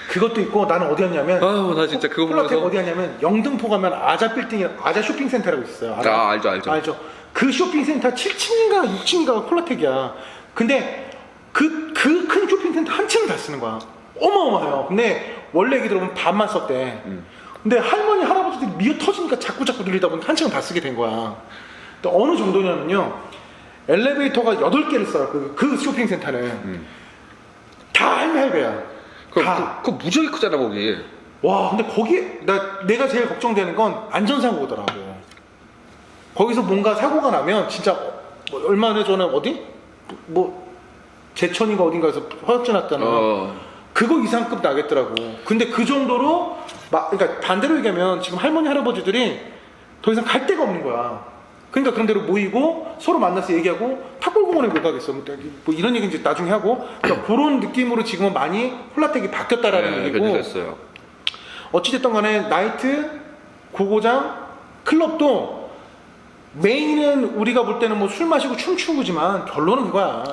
그것도 있고 나는 어디였냐면 아우 나 진짜 그거 콜라텍 보면서 어디였냐면 영등포 가면 아자 빌딩 아자 쇼핑센터라고 있어요. 알아? 아 알죠. 알죠. 그 쇼핑센터 7층인가 6층인가 콜라텍이야. 근데 그 큰 쇼핑센터 한 층을 다 쓰는 거야. 어마어마해요. 근데 원래 얘기 들어보면 반만 썼대. 근데 할머니 할아버지들이 미어 터지니까 자꾸 늘리다 보니까 한 층을 다 쓰게 된 거야. 또 어느 정도냐면요, 엘리베이터가 8개를 써요. 그 쇼핑센터는 다 할매할배야. 그거 무지하게 크잖아 거기. 와, 근데 거기 내가 제일 걱정되는 건 안전사고더라고. 거기서 뭔가 사고가 나면 진짜 뭐 얼마 전에 어디 뭐 제천인가 어딘가에서 화재 났다는 그거 이상급 나겠더라고. 근데 그 정도로 그러니까 반대로 얘기하면 지금 할머니 할아버지들이 더 이상 갈 데가 없는 거야. 그러니까 그런 데로 모이고 서로 만나서 얘기하고 탁골공원에 못 가겠어. 뭐 이런 얘기 이제 나중에 하고. 그러니까 그런 느낌으로 지금은 많이 콜라텍이 바뀌었다라는 얘기고. 변했어요. 어찌됐든 간에 나이트, 고고장, 클럽도 메인은 우리가 볼 때는 뭐 술 마시고 춤추고지만 결론은 그거야.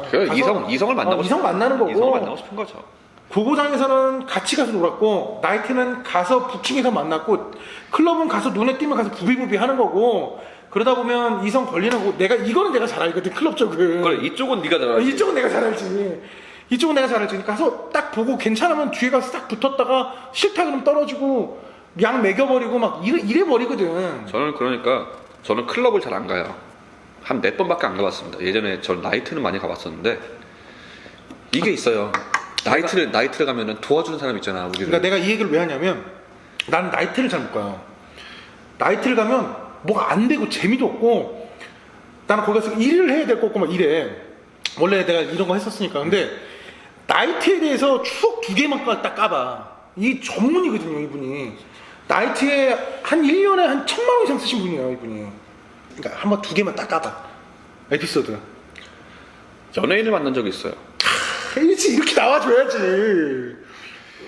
이성을 만나고 이성 만나는 거고. 이성을 만나고 싶은 거죠. 고고장에서는 같이 가서 놀았고, 나이트는 가서 부킹해서 만났고, 클럽은 가서 눈에 띄면 가서 부비부비 하는 거고. 그러다 보면 이성 걸리는 거고. 이거는 내가 잘 알거든, 클럽 쪽은. 그래, 이쪽은 네가 잘 알지. 이쪽은 내가 잘 알지. 이쪽은 내가 잘 알지. 가서 딱 보고 괜찮으면 뒤에 가서 딱 붙었다가 싫다 그러면 떨어지고 양 매겨버리고 막 이래 버리거든. 저는 클럽을 잘 안 가요. 한 4번밖에 안 가봤습니다. 예전에 전 나이트는 많이 가봤었는데 이게 있어요. 나이트를 가면은 도와주는 사람 있잖아, 우리를. 그러니까 내가 이 얘기를 왜 하냐면 나는 나이트를 잘 못 가요. 나이트를 가면 뭐가 안 되고 재미도 없고 나는 거기 가서 일을 해야 될 거 없고 막 이래. 원래 내가 이런 거 했었으니까. 근데 나이트에 대해서 추억 2개만 딱 까봐. 이 전문이거든요, 이분이. 나이트에 한 1년에 한 1,000만 원 이상 쓰신 분이에요, 이분이. 그러니까 한번 2개만 딱 까봐. 에피소드. 연예인을 만난 적이 있어요. 일찍 이렇게 나와줘야지.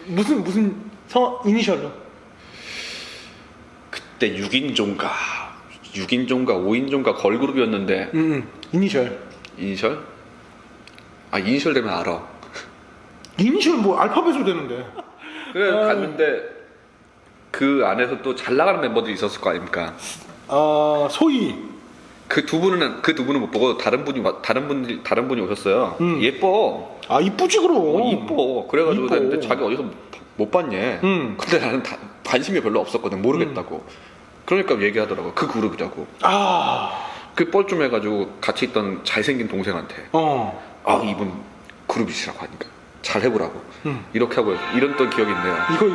무슨 이니셜로? 그때 6인조인가 5인조인가 걸그룹이었는데. 이니셜. 이니셜? 아, 이니셜 되면 알아. 이니셜 뭐 알파벳으로 되는데. 그래 갔는데 그 안에서 또 잘 나가는 멤버들이 있었을 거 아닙니까? 소희. 그 두 분은 못 보고 다른 분이 오셨어요. 예뻐. 아, 이쁘지 그럼. 이뻐. 그래가지고 이뻐. 근데 자기 어디서 못 봤니? 근데 나는 관심이 별로 없었거든. 모르겠다고. 그러니까 얘기하더라고. 그 그룹이라고. 그 뻘쭘해가지고 같이 있던 잘생긴 동생한테 이분 그룹이시라고 하니까 잘 해보라고. 이렇게 하고 이랬던 기억이 있네요. 이거?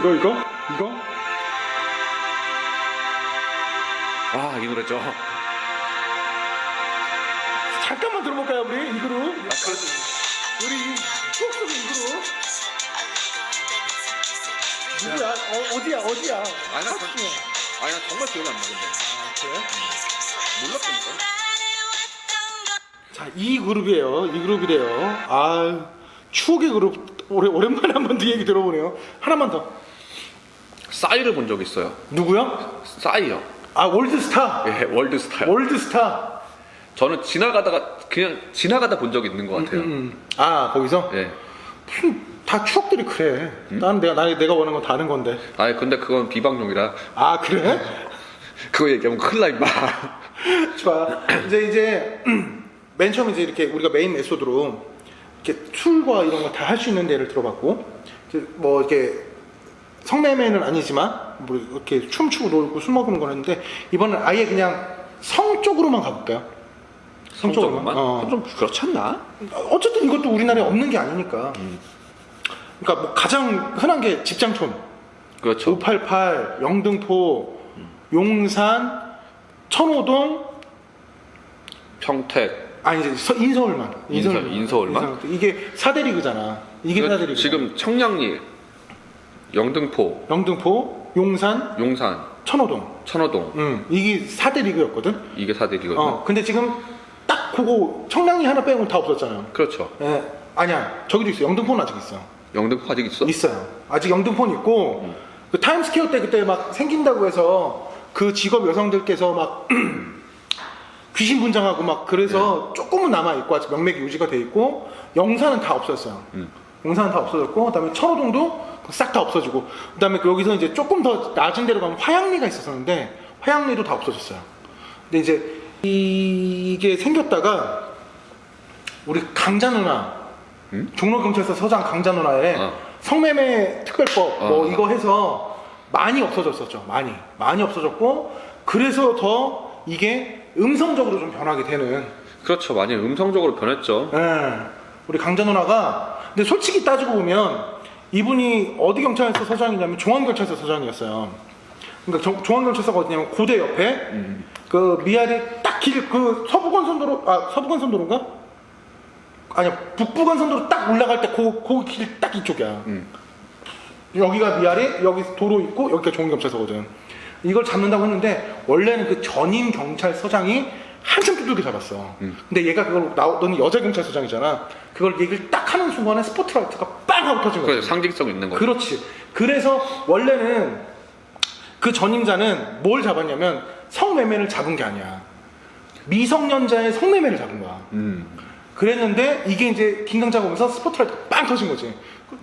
이 노래죠. 잠깐만 들어볼까요, 우리? 이 그룹? 우리 이 추억 속의 이 그룹? 누구야? 어디야? 나 정말 기억이 안 나는데. 그래? 몰랐다니까. 자, 이 그룹이래요. 추억의 그룹. 오랜만에 한 번 더 얘기 들어보네요. 하나만 더. 싸이를 본 적 있어요. 누구요? 싸이요. 월드스타. 예, 월드스타. 월드스타. 저는 지나가다 본 적이 있는 것 같아요. 거기서? 예. 무슨 다 추억들이 그래. 나는 내가 원하는 건 다른 건데. 근데 그건 비방용이라. 그래? 그거 얘기하면 큰일 나 임마. 좋아. 이제 맨 처음 이제 이렇게 우리가 메인 메소드로 이렇게 술과 이런 거 다 할 수 있는 데를 들어봤고, 뭐 이렇게 성매매는 아니지만 뭐 이렇게 춤추고 놀고 술 먹는 건 했는데 이번엔 아예 그냥 성 쪽으로만 가볼까요? 성적으로만? 좀 그렇지 않나? 어쨌든 이것도 우리나라에 없는 게 아니니까. 그러니까 뭐 가장 흔한 게 집장촌. 그렇죠. 588, 영등포, 용산, 천호동, 평택. 이제 인서울만. 인서울만? 이게 4대 리그잖아. 이게 4대 리그. 지금 청량리, 영등포, 용산, 천호동. 이게 4대 리그였거든. 이게 4대 리그였나? 근데 지금 딱 그거 청량리 하나 빼고는 다 없었잖아요. 그렇죠. 아니야. 저기도 있어. 영등포는 아직 있어. 영등포 아직 있어? 있어요. 아직 영등포는 있고 그 타임스퀘어 때 그때 막 생긴다고 해서 그 직업 여성들께서 막 귀신 분장하고 막 그래서 조금은 남아있고 아직 명맥이 유지가 돼 있고 영사는 다 없었어요. 영사는 다 없어졌고 그다음에 천호동도 싹 다 없어지고 그다음에 여기서 이제 조금 더 낮은 데로 가면 화양리가 있었었는데 화양리도 다 없어졌어요. 근데 이제 이게 생겼다가 우리 강자 누나 종로경찰서 서장 강자 누나의 성매매 특별법 뭐 이거 해서 많이 없어졌었죠. 많이 없어졌고 그래서 더 이게 음성적으로 좀 변하게 되는. 그렇죠. 많이 음성적으로 변했죠. 네. 우리 강자 누나가 근데 솔직히 따지고 보면 이분이 어디 경찰서 서장이냐면 중앙경찰서 서장이었어요. 그러니까 중앙경찰서가 어디냐면 고대 옆에 그 미아리 딱 길 그 서부간선도로 서부간선도로인가? 아니야 북부간선도로 딱 올라갈 때 그 길 딱 이쪽이야. 여기가 미아리 여기 도로 있고 여기가 중앙경찰서거든. 이걸 잡는다고 했는데 원래는 그 전임 경찰서장이 한참 두들겨 잡았어. 근데 얘가 그걸 너는 여자 경찰서장이잖아. 그걸 얘기를 딱 하는 순간에 스포트라이트가 빵 하고 터진 거지. 상징성 있는 거죠. 그렇지. 그래서 원래는 그 전임자는 뭘 잡았냐면 성매매를 잡은 게 아니야. 미성년자의 성매매를 잡은 거야. 그랬는데 이게 이제 김강자가 오면서 스포트라이트가 빵 터진 거지.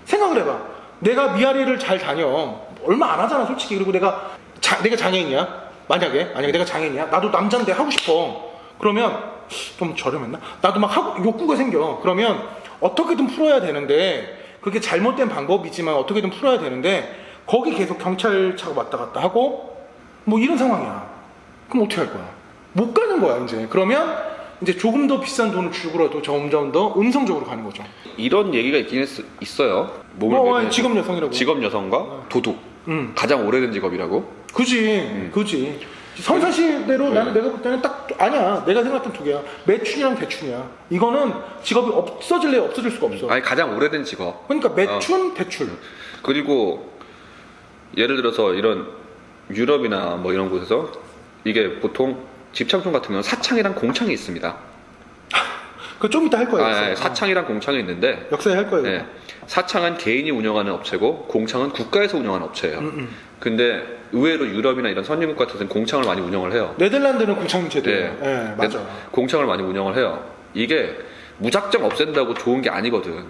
생각을 해봐. 내가 미아리를 잘 다녀. 얼마 안 하잖아 솔직히. 그리고 내가 장애인이야. 만약에 내가 장애인이야. 나도 남잔데 하고 싶어. 그러면 좀 저렴했나? 나도 막 하고 욕구가 생겨. 그러면 어떻게든 풀어야 되는데 그게 잘못된 방법이지만 어떻게든 풀어야 되는데 거기 계속 경찰차가 왔다 갔다 하고 뭐 이런 상황이야. 그럼 어떻게 할 거야? 못 가는 거야 이제. 그러면 이제 조금 더 비싼 돈을 주고라도 점점 더 음성적으로 가는 거죠. 이런 얘기가 있어요. 몸을 매는 직업 여성이라고. 직업 여성과 도둑. 가장 오래된 직업이라고. 그지. 성사시대로 나는 내가 볼 때는 딱 아니야. 내가 생각했던 두 개야. 매춘이랑 대춘이야. 이거는 직업이 없어질래 없어질 수가 없어. 아니 가장 오래된 직업. 그러니까 매춘, 대출. 그리고 예를 들어서 이런 유럽이나 뭐 이런 곳에서 이게 보통 집창촌 같은 경우는 사창이랑 공창이 있습니다. 그거 좀 이따 할 거예요. 사창이랑 공창이 있는데 역사에 할 거예요. 네, 사창은 개인이 운영하는 업체고 공창은 국가에서 운영하는 업체예요. 근데 의외로 유럽이나 이런 선진국 같은 데는 공창을 많이 운영을 해요. 네덜란드는 공창 제도예요. 네, 맞아. 공창을 많이 운영을 해요. 이게 무작정 없앤다고 좋은 게 아니거든.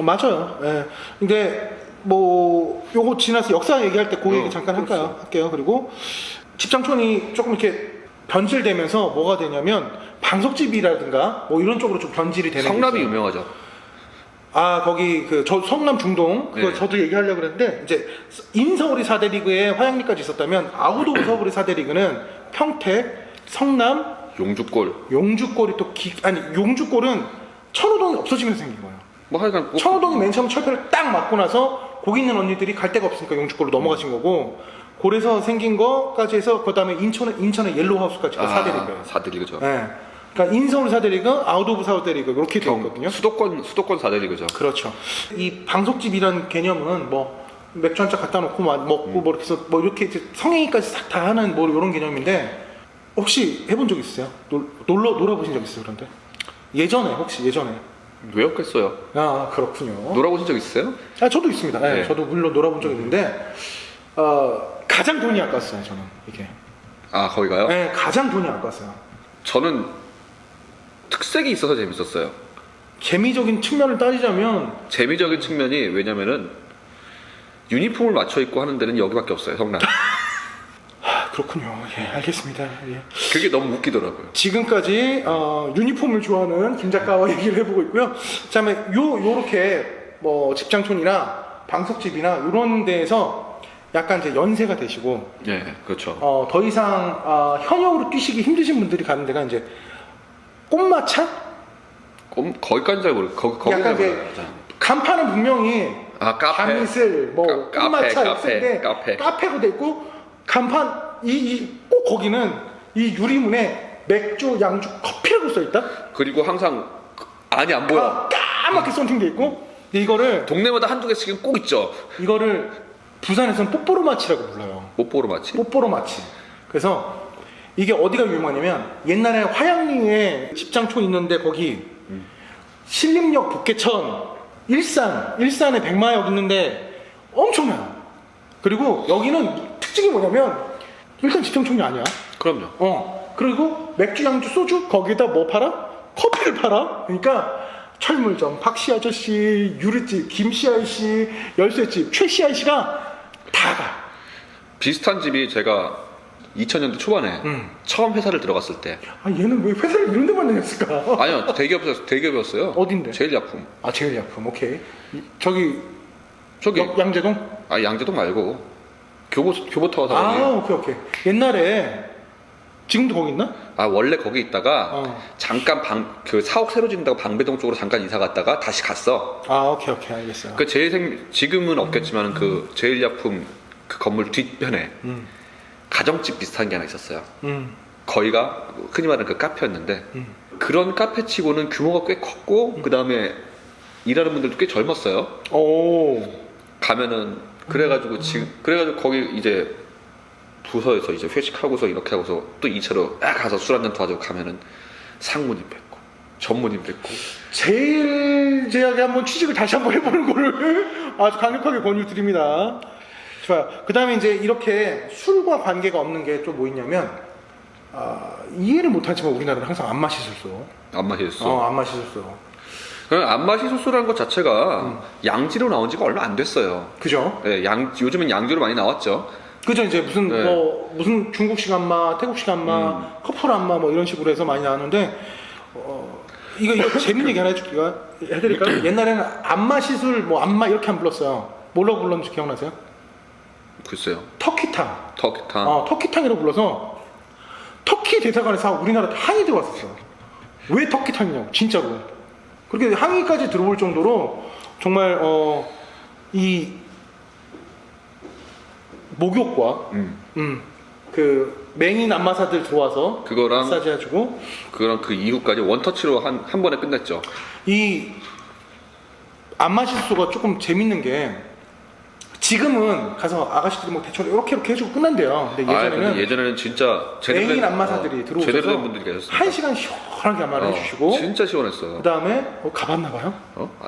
맞아요. 예. 근데 뭐 요거 지나서 역사 얘기할 때 그 얘기 잠깐 할게요. 그리고 집장촌이 조금 이렇게 변질되면서 뭐가 되냐면 방석집이라든가 뭐 이런 쪽으로 좀 변질이 되는. 성남이 유명하죠. 거기 저 성남 중동 그거 네. 저도 얘기하려고 그랬는데 이제 인서울이 4대 리그에 화양리까지 있었다면 아웃 오브 서울이 4대 리그는 평택, 성남, 용주골이 또 용주골은 천호동이 없어지면서 생긴 거예요. 뭐 하여간 천호동이 맨 처음 철폐를 딱 맞고 나서 거기 있는 언니들이 갈 데가 없으니까 용주골로 넘어가신 거고 고래서 생긴 거까지 해서 그 다음에 인천의 옐로우하우스까지 4대 리그예요. 4대 리그죠. 네. 그러니까 인서울 4대 리그, 아웃 오브 서울 4대 리그 이렇게 되어 있거든요. 수도권 4대 리그죠. 그렇죠. 이 방석집이라는 개념은 뭐 맥주 한 잔 갖다 놓고 먹고 뭐 이렇게 해서 뭐 이렇게 성행위까지 싹 다 하는 뭐 이런 개념인데 혹시 해본 적 있으세요? 놀아보신 적 있어요? 그런데 예전에. 왜 없겠어요? 그렇군요. 놀아보신 적 있으세요? 저도 있습니다. 네. 저도 물론 놀아본 적 있는데 가장 돈이 아꼈어요. 저는 이게. 거기가요? 네, 가장 돈이 아꼈어요. 저는 특색이 있어서 재밌었어요. 재미적인 측면을 따지자면 재미적인 측면이 왜냐면은 유니폼을 맞춰 입고 하는 데는 여기밖에 없어요. 성남. 그렇군요. 예, 알겠습니다. 예. 그게 너무 웃기더라고요. 지금까지 유니폼을 좋아하는 김 작가와 얘기를 해보고 있고요. 그다음에 요렇게 뭐 집장촌이나 방석집이나 이런 데에서 약간 이제 연세가 되시고, 네, 그렇죠. 더 이상 현역으로 뛰시기 힘드신 분들이 가는 데가 이제 꽃마차? 거기까지 잘 모르고 거기 약간 이제 간판은 분명히 카페, 밤이슬 뭐 꽃마차 카페, 카페로 돼 있고 간판 꼭 거기는 이 유리문에 맥주, 양주, 커피라고 써 있다. 그리고 항상 안이 안 보여. 까맣게 썬팅돼 있고. 이거를 동네마다 한두 개씩은 꼭 있죠. 이거를 부산에서는 뽀뽀로마치라고 불러요. 뽀뽀로마치. 그래서 이게 어디가 유명하냐면 옛날에 화양리에 집장촌 있는데 거기 신림역, 북계천, 일산에 백마역 있는데 엄청나요. 그리고 여기는 특징이 뭐냐면 일단 지평촌이 아니야. 그럼요. 그리고 맥주, 양주, 소주 거기다 뭐 팔아? 커피를 팔아. 그러니까 철물점, 박씨 아저씨, 유리집, 김씨 아저씨, 열쇠집, 최씨 아저씨가 다 가. 비슷한 집이 제가 2000년대 초반에 처음 회사를 들어갔을 때. 아 얘는 왜 회사를 이런 데만 다녔을까? 아니요, 대기업이었어요. 어딘데? 제일약품. 아 제일약품. 오케이. 저기 저기 양재동? 아 양재동 말고 교보타워 아 사거리. 오케이. 옛날에 지금도 거기 있나? 아 원래 거기 있다가 잠깐 그 사옥 새로 짓는다고 방배동 쪽으로 잠깐 이사 갔다가 다시 갔어. 아 오케이 알겠어요. 그 지금은 없겠지만 그 제일약품 그 건물 뒤편에 가정집 비슷한 게 하나 있었어요. 거기가 흔히 말하는 그 카페였는데 그런 카페치고는 규모가 꽤 컸고 그 다음에 일하는 분들도 꽤 젊었어요. 오. 가면은 그래가지고 거기 이제 부서에서 이제 회식하고서 이렇게 하고서 또 2차로 가서 술 한잔 더 하자고 가면은 상무님 뵙고 전무님 뵙고. 제일 제약에 한번 취직을 다시 한번 해보는 거를 아주 강력하게 권유드립니다. 좋아요. 그 다음에 이제 이렇게 술과 관계가 없는 게 좀 뭐 있냐면 이해를 못하지만 우리나라는 항상 안 마시셨어. 안 마셨어. 안 마시셨어. 안 마시소스라는 것 자체가 양지로 나온 지가 얼마 안 됐어요. 그죠? 네, 요즘은 양지로 많이 나왔죠. 그죠? 이제 무슨 네. 무슨 중국식 안마, 태국식 안마, 커플 안마 뭐 이런 식으로 해서 많이 나왔는데 이거 재밌는 얘기 하나 해드릴까요? 옛날에는 안마 시술 뭐 안마 이렇게 안 불렀어요. 뭐라고 불렀는지 기억나세요? 글쎄요. 터키탕. 터키탕. 터키탕이라고 불러서 터키 대사관에서 우리나라 항의 들어왔었어. 왜 터키탕이냐고 진짜로. 그렇게 항의까지 들어올 정도로 정말 이 목욕과 그 맹인 안마사들 들어와서 그거랑 마사지 해주고 그런 그 이후까지 원터치로 한 번에 끝냈죠. 이 안마시소가 조금 재밌는 게 지금은 가서 아가씨들이 뭐 대충 이렇게 해주고 끝난대요. 근데 근데 예전에는 진짜 맹인 안마사들이 들어오셔서 제대로 된 분들이 계셨어요. 1시간 시원하게 안마를 해주시고 진짜 시원했어요. 그 다음에 가봤나 봐요?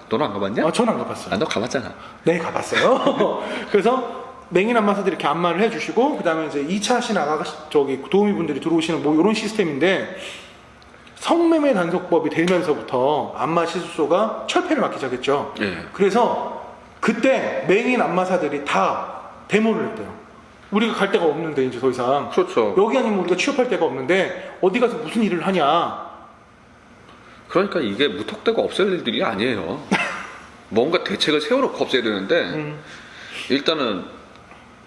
너는 안 가봤냐? 저는 안 가봤어요. 너 가봤잖아. 네, 가봤어요. 그래서 맹인 안마사들이 이렇게 안마를 해주시고 그 다음에 이제 2차 하시는 아가씨 도우미분들이 들어오시는 뭐 이런 시스템인데 성매매 단속법이 되면서부터 안마 시술소가 철폐를 맞기 시작했죠. 예. 그래서 그때 맹인 안마사들이 다 데모를 했대요. 우리가 갈 데가 없는데 이제 더 이상. 그렇죠. 여기 아니면 우리가 취업할 데가 없는데 어디 가서 무슨 일을 하냐. 그러니까 이게 무턱대고 없앨 일들이 아니에요. 뭔가 대책을 세워놓고 없애야 되는데 일단은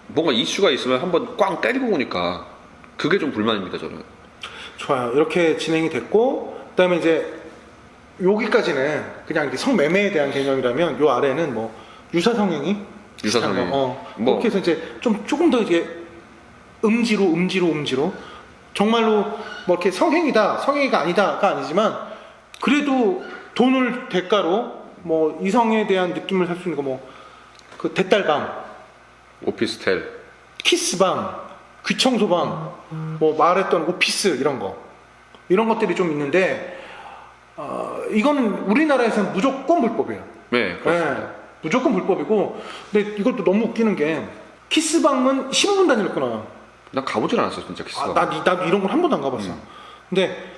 뭔가 이슈가 있으면 한번 꽝 때리고 오니까 그게 좀 불만입니다 저는. 좋아요. 이렇게 진행이 됐고 그다음에 이제 여기까지는 그냥 이렇게 성매매에 대한 개념이라면 요 아래는 뭐 유사성행위 유사성행위. 그렇게 해서 이제 조금 더 이제 음지로 정말로 뭐 이렇게 성행위가 아니다가 아니지만 그래도 돈을 대가로 뭐 이성에 대한 느낌을 살 수 있는 거 뭐 그 대딸방, 오피스텔, 키스방, 귀청소방, 뭐 말했던 오피스 이런 것들이 좀 있는데 이거는 우리나라에서는 무조건 불법이에요. 네, 그렇습니다. 네, 무조건 불법이고 근데 이것도 너무 웃기는 게 키스방은 15분 단위로 끊어요. 난 가보질 않았어 진짜 키스방. 나도 이런 건 한 번도 안 가봤어. 근데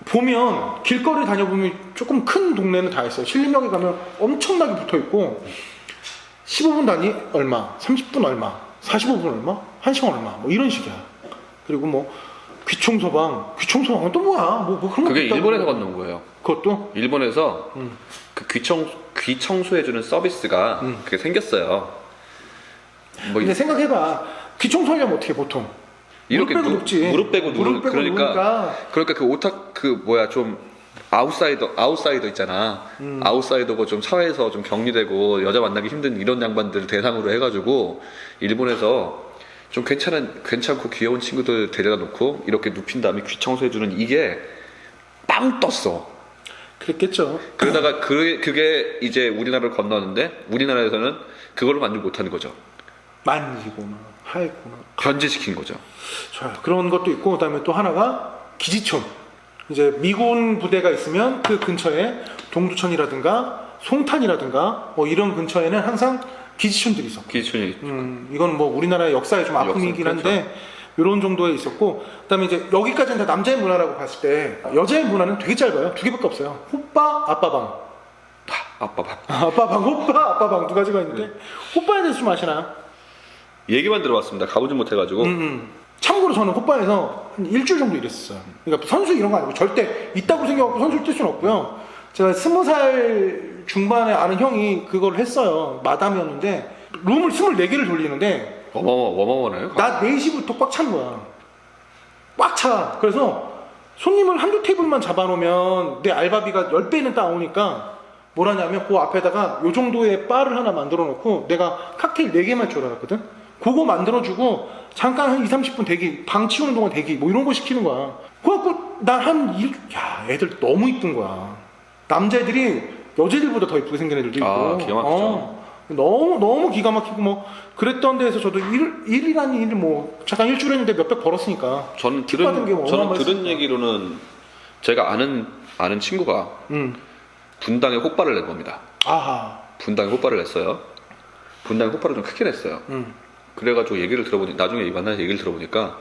보면 길거리 다녀보면 조금 큰 동네는 다 있어요. 신림역에 가면 엄청나게 붙어있고 15분 단위 얼마, 30분 얼마, 45분 얼마, 1시간 얼마 뭐 이런 식이야. 그리고 뭐 귀청소방은 또 뭐야? 뭐 그런 거 그게 있다고. 일본에서 건너온 거예요. 그것도? 일본에서 그 귀청소해주는 서비스가 그게 생겼어요. 뭐 근데 생각해봐. 귀청소하려면 어떻게 보통? 이렇게 무릎 빼고 누르 그러니까 그러니까 그 오타 좀 아웃사이더 있잖아. 아웃사이더고 좀 사회에서 좀 격리되고 여자 만나기 힘든 이런 양반들 대상으로 해가지고 일본에서 좀 괜찮고 귀여운 친구들 데려다 놓고 이렇게 눕힌 다음에 귀청소해주는 이게 빵 떴어. 그랬겠죠. 그러다가 그게 이제 우리나라를 건너는데 우리나라에서는 그걸로 만족 못하는 거죠. 만지거나 하이거나 변제시킨 거죠. 좋아요. 그런 것도 있고 그다음에 또 하나가 기지촌. 이제 미군 부대가 있으면 그 근처에 동두천이라든가 송탄이라든가 뭐 이런 근처에는 항상 기지촌들이 있었고. 기준이 이건 뭐 우리나라의 역사의 좀 아픔이긴 한데 이런 정도에 있었고, 그다음에 이제 여기까지는 다 남자의 문화라고 봤을 때 여자의 문화는 되게 짧아요. 두 개밖에 없어요. 호빠, 아빠방. 아빠방. 아빠방, 호빠, 아빠방 두 가지가 있는데 호빠에 대해서 좀 아시나요? 얘기만 들어봤습니다. 가보진 못해가지고. 참고로 저는 호빠에서 한 일주일 정도 일했었어요. 그러니까 선수 이런 거 아니고 절대 있다고 생각하고 선수를 뛸 수는 없고요. 제가 20살 중반에 아는 형이 그걸 했어요. 마담이었는데 룸을 24개를 돌리는데 어마어마하네요. 낮 4시부터 꽉 찬 거야. 꽉 차. 그래서 손님을 한두 테이블만 잡아놓으면 내 알바비가 10배는 따오니까 뭘 하냐면 그 앞에다가 요 정도의 바를 하나 만들어 놓고 내가 칵테일 4개만 줄여놨거든. 그거 만들어주고 잠깐 한 20-30분 대기, 방 치우는 동안 대기 뭐 이런 거 시키는 거야. 그래갖고 야 애들 너무 이쁜 거야. 남자애들이 여자애들보다 더 이쁘게 생긴 애들도 있고. 아, 기가 막히죠. 너무 기가 막히고 뭐 그랬던 데에서 저도 일이라는 일을 뭐 잠깐 일주일 했는데 몇백 벌었으니까. 저는 받은 게 뭐 들은 어마어마했으니까. 얘기로는 제가 아는 친구가 분당에 호빠를 낸 겁니다. 아하. 분당에 호빠를 냈어요. 분당에 호빠를 좀 크게 냈어요. 그래가지고 나중에 만나서 얘기를 들어보니까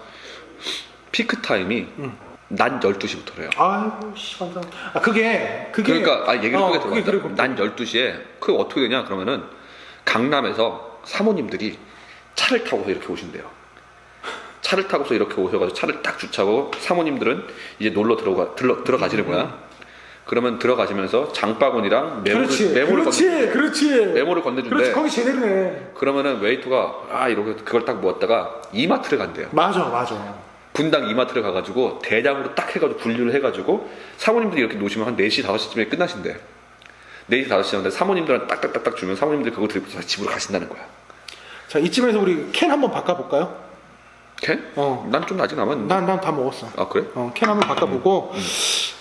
피크 타임이 낮 12시부터래요. 아이고 씨 감사합니다. 그게 그러니까 얘기를 크게 그게 들어봤다. 낮 12시에 그게 어떻게 되냐 그러면은 강남에서 사모님들이 차를 타고서 이렇게 오신대요. 차를 타고서 이렇게 오셔가지고 차를 딱 주차하고 사모님들은 이제 놀러 들어가시는 거야. 그러면 들어가시면서 장바구니랑 메모를 건네준대. 그렇지, 거기 제대로네. 그러면은 웨이터가 이렇게 그걸 딱 모았다가 이마트를 간대요. 맞아. 분당 이마트를 가가지고 대량으로 딱 해가지고 분류를 해가지고 사모님들이 이렇게 놓으시면 한 4시 5시쯤에 끝나신대. 4시 5시인데 사모님들한테 딱딱딱딱 주면 사모님들이 그거 들고 다시 집으로 가신다는 거야. 자, 이쯤에서 우리 캔 한번 바꿔볼까요? 캔? 난 좀 아직 남았는데. 난 다 먹었어. 아 그래? 캔 한번 바꿔보고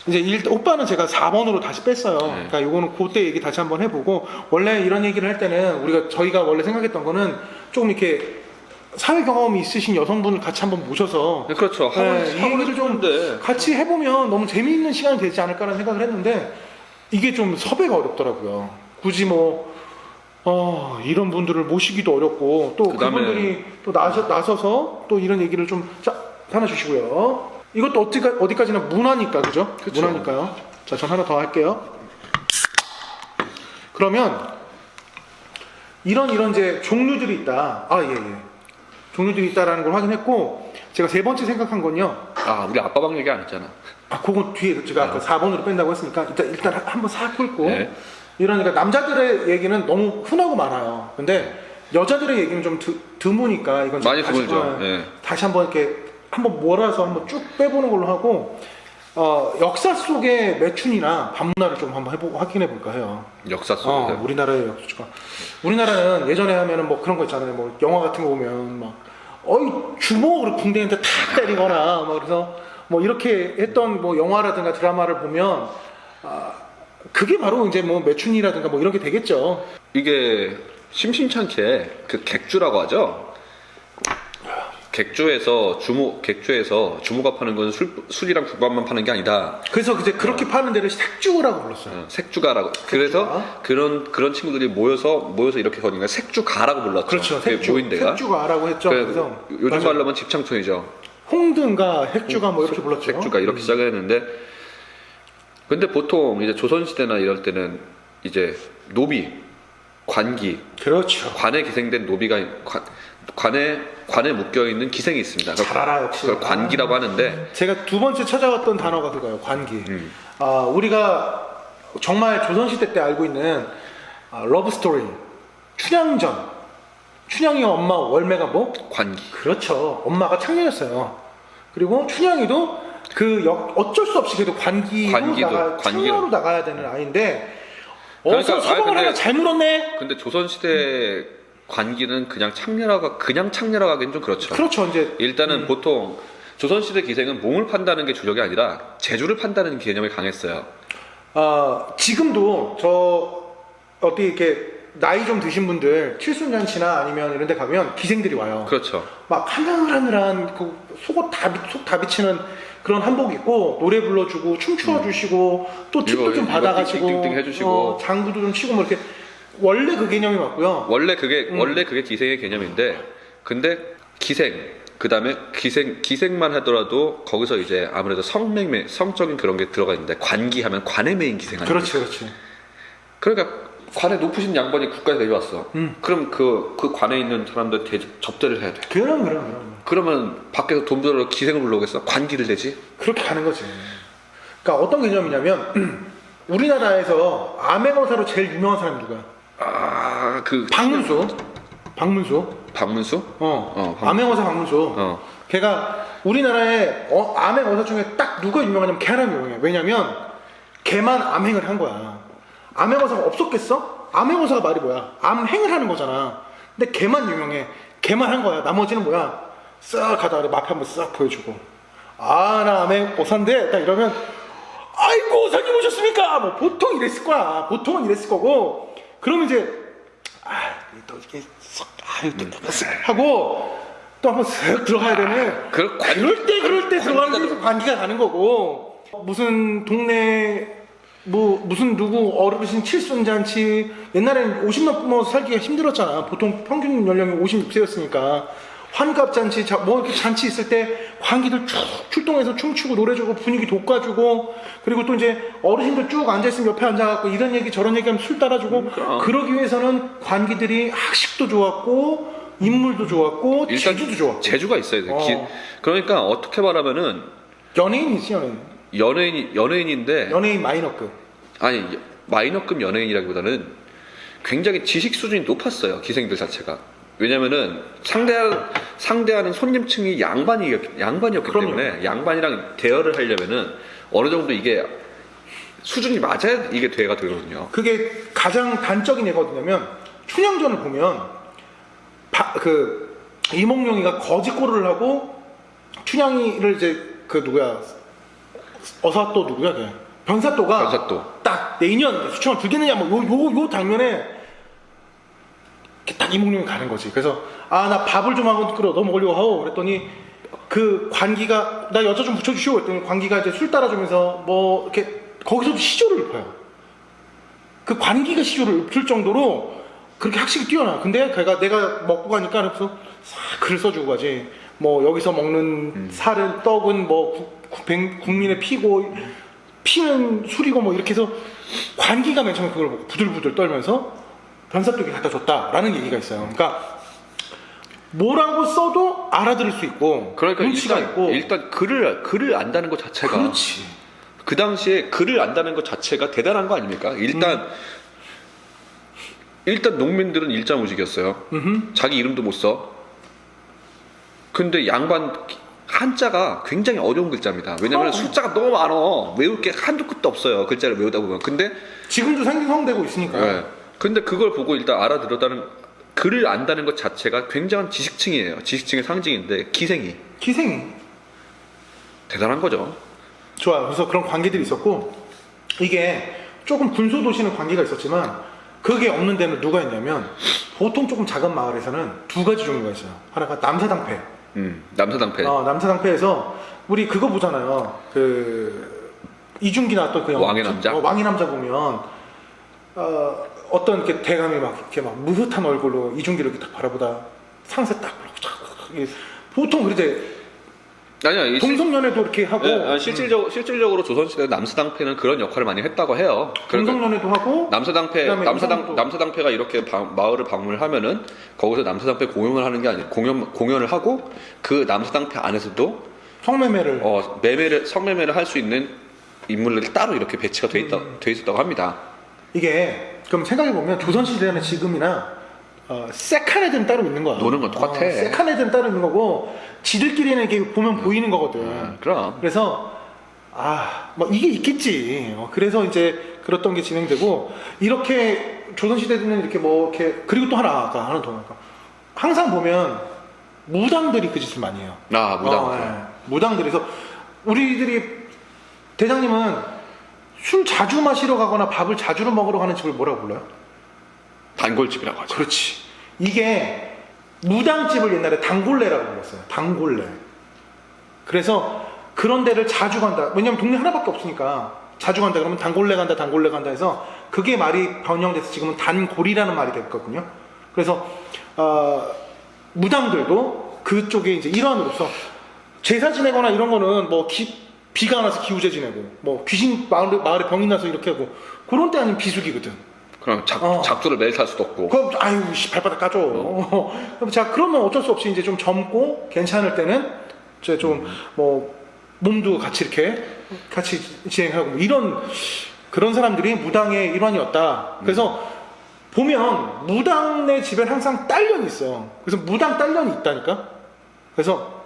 이제 오빠는 제가 4번으로 다시 뺐어요. 그러니까 요거는 그때 얘기 다시 한번 해보고, 원래 이런 얘기를 할 때는 저희가 원래 생각했던 거는 조금 이렇게 사회 경험이 있으신 여성분을 같이 한번 모셔서 네, 그렇죠. 이 얘기를 좀 같이 해보면 너무 재미있는 시간이 되지 않을까라는 생각을 했는데 이게 좀 섭외가 어렵더라고요. 굳이 이런 분들을 모시기도 어렵고 또 그분들이 또 나서서 또 이런 얘기를 좀 하나 주시고요. 이것도 어디까지나 문화니까 그죠? 그쵸. 문화니까요. 자, 전 하나 더 할게요. 그러면 이런 이제 종류들이 있다. 종류들이 있다라는 걸 확인했고, 제가 세 번째 생각한 건요. 우리 아빠방 얘기 안 했잖아. 그건 뒤에 제가 아까 4번으로 뺀다고 했으니까 일단 한번 싹 훑고. 네. 이러니까 남자들의 얘기는 너무 흔하고 많아요. 근데 여자들의 얘기는 좀 드무니까 이건 많이 드물죠. 다시 한번 이렇게 한번 몰아서 한번 쭉 빼보는 걸로 하고, 역사 속의 매춘이나 반문화를 좀 한번 확인해 볼까 해요. 역사 속에. 우리나라의 역사. 우리나라는 예전에 하면은 뭐 그런 거 있잖아요. 뭐 영화 같은 거 보면 주먹으로 궁뎅이한테 탁 때리거나 그래서 뭐 이렇게 했던 뭐 영화라든가 드라마를 보면 그게 바로 이제 뭐 매춘이라든가 뭐 이런 게 되겠죠. 이게 심심찮게 그 객주라고 하죠. 객주에서 주모가 파는 건 술이랑 국밥만 파는 게 아니다. 그래서 이제 그렇게 파는 데를 색주라고 불렀어요. 색주가라고. 그래서 그런 친구들이 모여서 이렇게 거니까 색주가라고 불렀죠. 그렇죠. 모인 데가. 색주가라고 했죠. 그래서 요즘 말로 하면 집창촌이죠. 홍등가, 핵주가 뭐 이렇게 불렀죠. 색주가 이렇게 시작했는데, 근데 보통 이제 조선시대나 이럴 때는 이제 노비, 관기, 그렇죠. 관에 기생된 노비가 관에 묶여 있는 기생이 있습니다. 잘 알아요, 역시. 그걸 관기라고 하는데, 제가 두 번째 찾아왔던 단어가 그거예요. 관기. 우리가 정말 조선시대 때 알고 있는 러브 스토리, 춘향전. 춘향이 엄마 월매가 뭐? 관기. 그렇죠. 엄마가 창녀였어요. 그리고 춘향이도 어쩔 수 없이 그래도 창녀로 나가야 되는 아이인데, 서방을 하나 잘 물었네. 근데 조선시대 관기는 그냥 창녀라고 하기엔 좀 그렇죠. 그렇죠. 이제 일단은 보통 조선시대 기생은 몸을 판다는 게 주력이 아니라 재주를 판다는 개념이 강했어요. 지금도 어디 이렇게 나이 좀 드신 분들 칠순잔치나 아니면 이런 데 가면 기생들이 와요. 그렇죠. 막 하늘하늘한 속 다 비치는 그런 한복 입고 노래 불러주고 춤추어 주시고 또 팁도 좀 받아가지고 띵띵 해주시고 장구도 좀 치고 뭐 이렇게 원래 그 개념이 맞고요. 원래 그게 기생의 개념인데, 근데 그다음에 기생만 하더라도 거기서 이제 아무래도 성적인 그런 게 들어가 있는데, 관기하면 관에 매인 기생 아니에요? 그렇지. 그러니까 관에 높으신 양반이 국가에 내려왔어. 그럼 그 관에 있는 사람들 접대를 해야 돼. 그럼. 그러면 밖에서 돈 들어 기생을 불러오겠어? 관기를 내지? 그렇게 가는 거지. 그러니까 어떤 개념이냐면 우리나라에서 암행어사로 제일 유명한 사람이 누구야? 박문수. 박문수? 암행어사 박문수. 걔가 우리나라의 암행어사 중에 딱 누가 유명하냐면 걔 하나 유명해. 왜냐면 걔만 암행을 한 거야. 암행어사가 없었겠어? 암행어사가 말이 뭐야? 암행을 하는 거잖아. 근데 걔만 유명해. 걔만 한 거야. 나머지는 뭐야? 쓱 가다가 앞에 한번 쓱 보여주고, 나 암행어사인데 딱 이러면, 아이고 어사님 오셨습니까? 뭐 보통 이랬을 거야. 보통은 이랬을 거고, 그러면 이제 또 이렇게 쏙 하고 또 한번 쓱 들어가야 되는. 그럴 때 들어가는 게 관기가 가는 거고, 무슨 동네 무슨 누구 어르신 칠순잔치, 옛날에는 50 넘어서 살기가 힘들었잖아. 보통 평균 연령이 56세였으니까 환갑잔치, 뭐 이렇게 잔치 있을 때 관기들 쭉 출동해서 춤추고 노래주고 분위기 돋궈주고, 그리고 또 이제 어르신들 쭉 앉아있으면 옆에 앉아갖고 이런 얘기 저런 얘기하면 술 따라주고, 그러기 위해서는 관기들이 학식도 좋았고 인물도 좋았고 제주도 좋았고. 제주가 있어야 돼. 그러니까 어떻게 말하면은 연예인이지. 연예인인데, 연예인 마이너급. 아니 마이너급 연예인이라기보다는 굉장히 지식 수준이 높았어요, 기생들 자체가. 왜냐면은 상대하는 손님층이 양반이었기 때문에 양반이랑 대화를 하려면은 어느 정도 이게 수준이 맞아야 이게 대화가 되거든요. 그게 가장 단적인 예가 어디냐면, 춘향전을 보면 이몽룡이가 거짓골을 하고 춘향이를 이제 어사또 누구야 걔? 변사또가 딱 내 인연 수청을 주겠느냐 뭐 요 장면에 딱 이몽룡이 가는 거지. 그래서 나 밥을 좀 하고 끓여 너 먹으려고 하고 그랬더니, 그 관기가 나 여자 좀 붙여주시오 그랬더니 관기가 이제 술 따라주면서 뭐 이렇게 거기서도 시조를 읊어요. 그 관기가 시조를 읊을 정도로 그렇게 학식이 뛰어나. 근데 걔가 내가 먹고 가니까 그래서 싹 글을 써주고 가지. 뭐 여기서 먹는 살은 떡은 뭐 국민의 피고 피는 술이고 뭐 이렇게 해서 관기가 맨 처음에 그걸 부들부들 떨면서 변사또에게 갖다 줬다라는 얘기가 있어요. 그러니까 뭐라고 써도 알아들을 수 있고, 그러니까 눈치가 있고. 일단 글을 안다는 것 자체가, 그렇지. 그 당시에 글을 안다는 것 자체가 대단한 거 아닙니까? 일단 농민들은 일자무직이었어요. 자기 이름도 못 써. 근데 양반 한자가 굉장히 어려운 글자입니다. 왜냐면 숫자가 너무 많아. 외울 게 한두 끝도 없어요, 글자를 외우다 보면. 근데 지금도 생성되고 있으니까. 네. 근데 그걸 보고 일단 알아들었다는, 글을 안다는 것 자체가 굉장한 지식층이에요. 지식층의 상징인데 기생이 대단한 거죠. 좋아요. 그래서 그런 관계들이 있었고, 이게 조금 군소도시는 관계가 있었지만 그게 없는 데는 누가 있냐면, 보통 조금 작은 마을에서는 두 가지 종류가 있어요. 하나가 남사당패. 남사당패. 남사당패에서 우리 그거 보잖아요. 이중기 나왔던 그 영화. 왕의 남자. 왕의 남자 보면 어떤 이렇게 대감이 막 이렇게 막 무흐한 얼굴로 이중기를 이렇게 딱 바라보다 상세 딱 보통 그러지. 아니야, 동성연애도 이렇게 하고. 실질적으로 조선시대 남사당패는 그런 역할을 많이 했다고 해요. 동성연애도 하고. 남사당패가 이렇게 마을을 방문을 하면은 거기서 남사당패 공연을 하는 게 아니고 공연을 하고, 그 남사당패 안에서도 성매매를 할 수 있는 인물들이 따로 이렇게 배치가 돼 있었다고 합니다. 이게 그럼 생각해 보면 조선시대는 지금이나 색한 애들은 따로 있는 거야. 노는 건 똑같아. 색한 애들은 따로 있는 거고, 지들끼리는 이렇게 보면 보이는 거거든. 그럼. 그래서 뭐 이게 있겠지. 그래서 이제 그랬던 게 진행되고, 이렇게 조선시대는 이렇게 뭐 이렇게. 그리고 또 하나 더 나까. 항상 보면 무당들이 그 짓을 많이 해요. 무당들에서 우리들이, 대장님은 술 자주 마시러 가거나 밥을 자주 먹으러 가는 집을 뭐라고 불러요? 단골집이라고 하죠. 그렇지. 이게 무당집을 옛날에 단골레라고 불렀어요. 단골레. 그래서 그런 데를 자주 간다. 왜냐면 동네 하나밖에 없으니까 자주 간다 그러면 단골레 간다 해서 그 그게 말이 변형돼서 지금은 단골이라는 말이 됐거든요. 그래서 무당들도 그쪽에 이제 일환으로서 제사 지내거나 이런 거는 뭐 비가 안 와서 기우제 지내고 뭐 귀신 마을에 병이 나서 이렇게 하고 그런 때 아니면 비수기거든. 그럼 작두를 매일 탈 수도 없고. 그럼 아유 씨 발바닥 까줘. 그럼 자 그러면 어쩔 수 없이 이제 좀 젊고 괜찮을 때는 이제 좀 뭐 몸도 같이 이렇게 같이 진행하고 뭐 이런 그런 사람들이 무당의 일환이었다. 그래서 보면 무당네 집엔 항상 딸년이 있어. 그래서 무당 딸년이 있다니까. 그래서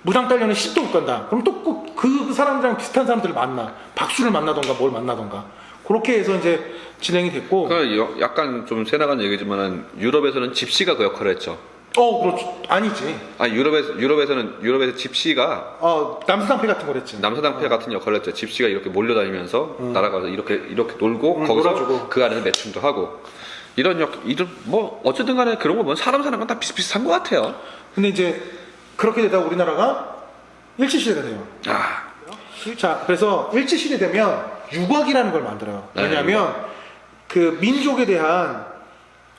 무당 딸년은 시도 못 간다. 그럼 또 꼭 그 사람들이랑 비슷한 사람들을 만나. 박수를 만나던가 뭘 만나던가. 그렇게 해서 이제 진행이 됐고. 그 약간 좀 새나간 얘기지만은 유럽에서는 집시가 그 역할을 했죠. 그렇죠. 아니지. 아니 유럽에서 집시가 남서당패 같은 걸 했지. 남서당패 같은 역할을 했죠. 집시가 이렇게 몰려다니면서 나라가서 이렇게 놀고 거기서 놀아주고. 그 안에서 매춘도 하고 이런 뭐 어쨌든 간에 그런 거 보면 사람 사는 건 다 비슷비슷한 것 같아요. 근데 이제 그렇게 되다가 우리나라가 일제시대가 돼요. 자, 그래서 일제시대 되면 유곽이라는 걸 만들어요. 왜냐하면 그 민족에 대한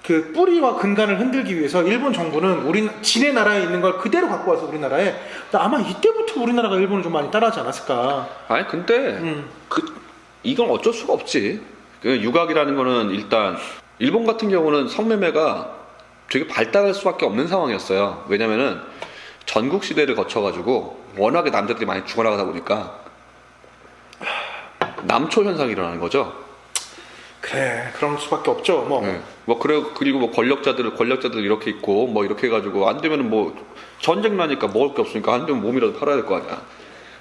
그 뿌리와 근간을 흔들기 위해서 일본 정부는 지네 나라에 있는 걸 그대로 갖고 와서 우리나라에 아마 이때부터 우리나라가 일본을 좀 많이 따라하지 않았을까. 아니 근데 이건 어쩔 수가 없지. 그 유곽이라는 거는 일단 일본 같은 경우는 성매매가 되게 발달할 수밖에 없는 상황이었어요. 왜냐면은 전국 시대를 거쳐가지고 워낙에 남자들이 많이 죽어나가다 보니까 남초 현상이 일어나는 거죠. 그래, 그럴 수밖에 없죠. 그리고 뭐 권력자들 이렇게 있고 뭐 이렇게 해가지고 안 되면은 뭐 전쟁 나니까 먹을 게 없으니까 안 되면 몸이라도 팔아야 될 거 아니야.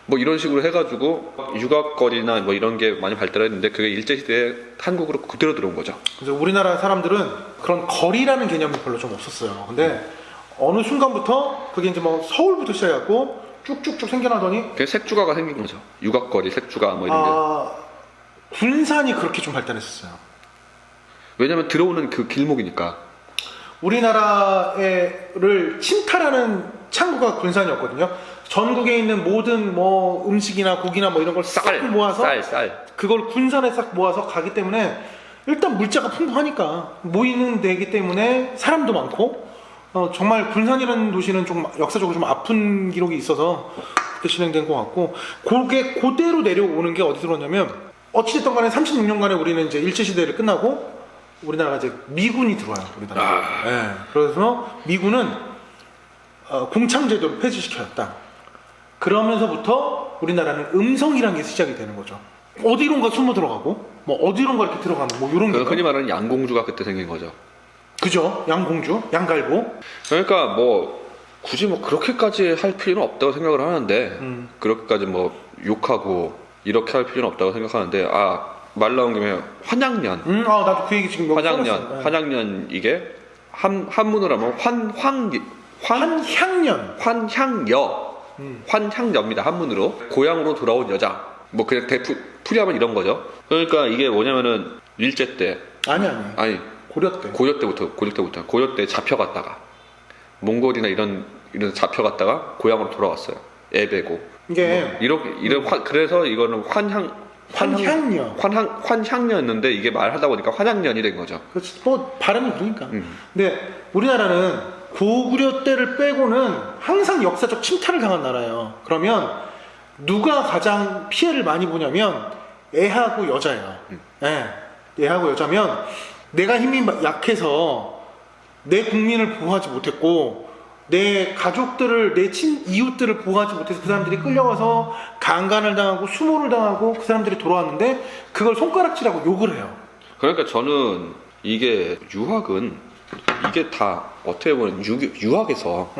뭐 이런 식으로 해가지고 유곽거리나 뭐 이런 게 많이 발달했는데 그게 일제시대에 한국으로 그대로 들어온 거죠. 그래서 우리나라 사람들은 그런 거리라는 개념이 별로 좀 없었어요. 근데 어느 순간부터 그게 이제 뭐 서울부터 시작해갖고 쭉쭉쭉 생겨나더니 그게 색주가가 생긴 거죠. 유곽거리, 색주가 뭐 이런 게. 군산이 그렇게 좀 발달했었어요. 왜냐면 들어오는 그 길목이니까. 우리나라를 침탈하는 창구가 군산이었거든요. 전국에 있는 모든 뭐 음식이나 고기나 뭐 이런 걸 싹 모아서 쌀. 그걸 군산에 싹 모아서 가기 때문에 일단 물자가 풍부하니까 모이는 데이기 때문에 사람도 많고 정말 군산이라는 도시는 좀 역사적으로 좀 아픈 기록이 있어서 그렇게 진행된 것 같고 그게 그대로 내려오는 게 어디 들어오냐면 어찌됐든 간에 36년간에 우리는 이제 일제시대를 끝나고 우리나라가 이제 미군이 들어와요. 우리나라. 네. 그래서 미군은 공창제도를 폐지시켜요. 딱. 그러면서부터 우리나라는 음성이라는 게 시작이 되는 거죠. 어디론가 숨어 들어가고 뭐 어디론가 이렇게 들어가는 뭐 이런 게 흔히 말하는 양공주가 그때 생긴 거죠. 그죠? 양공주, 양갈보. 그러니까 뭐 굳이 뭐 그렇게까지 할 필요는 없다고 생각을 하는데 그렇게까지 뭐 욕하고 이렇게 할 필요는 없다고 생각하는데 말 나온 김에 환양년. 나도 그 얘기 지금 여기 써놨어. 네. 환양년 이게 한문으로 하면 환향년. 환향여입니다. 한문으로 고향으로 돌아온 여자. 뭐 그냥 풀이하면 이런 거죠. 그러니까 이게 뭐냐면은 일제 때 아니 고려 때 잡혀갔다가 몽골이나 이런 잡혀갔다가 고향으로 돌아왔어요. 애베고. 이게 그래서 이거는 환향년. 환향년인데 이게 말하다 보니까 환향년이 된 거죠. 그렇지. 뭐 발음이 그러니까. 근데 우리나라는 고구려 때를 빼고는 항상 역사적 침탈을 당한 나라예요. 그러면 누가 가장 피해를 많이 보냐면 애하고 여자예요. 애하고 여자면 내가 힘이 약해서 내 국민을 보호하지 못했고 내 가족들을 내 이웃들을 보호하지 못해서 그 사람들이 끌려와서 강간을 당하고 수모를 당하고 그 사람들이 돌아왔는데 그걸 손가락질하고 욕을 해요. 그러니까 저는 이게 유학은 이게 다 어떻게 보면 유학에서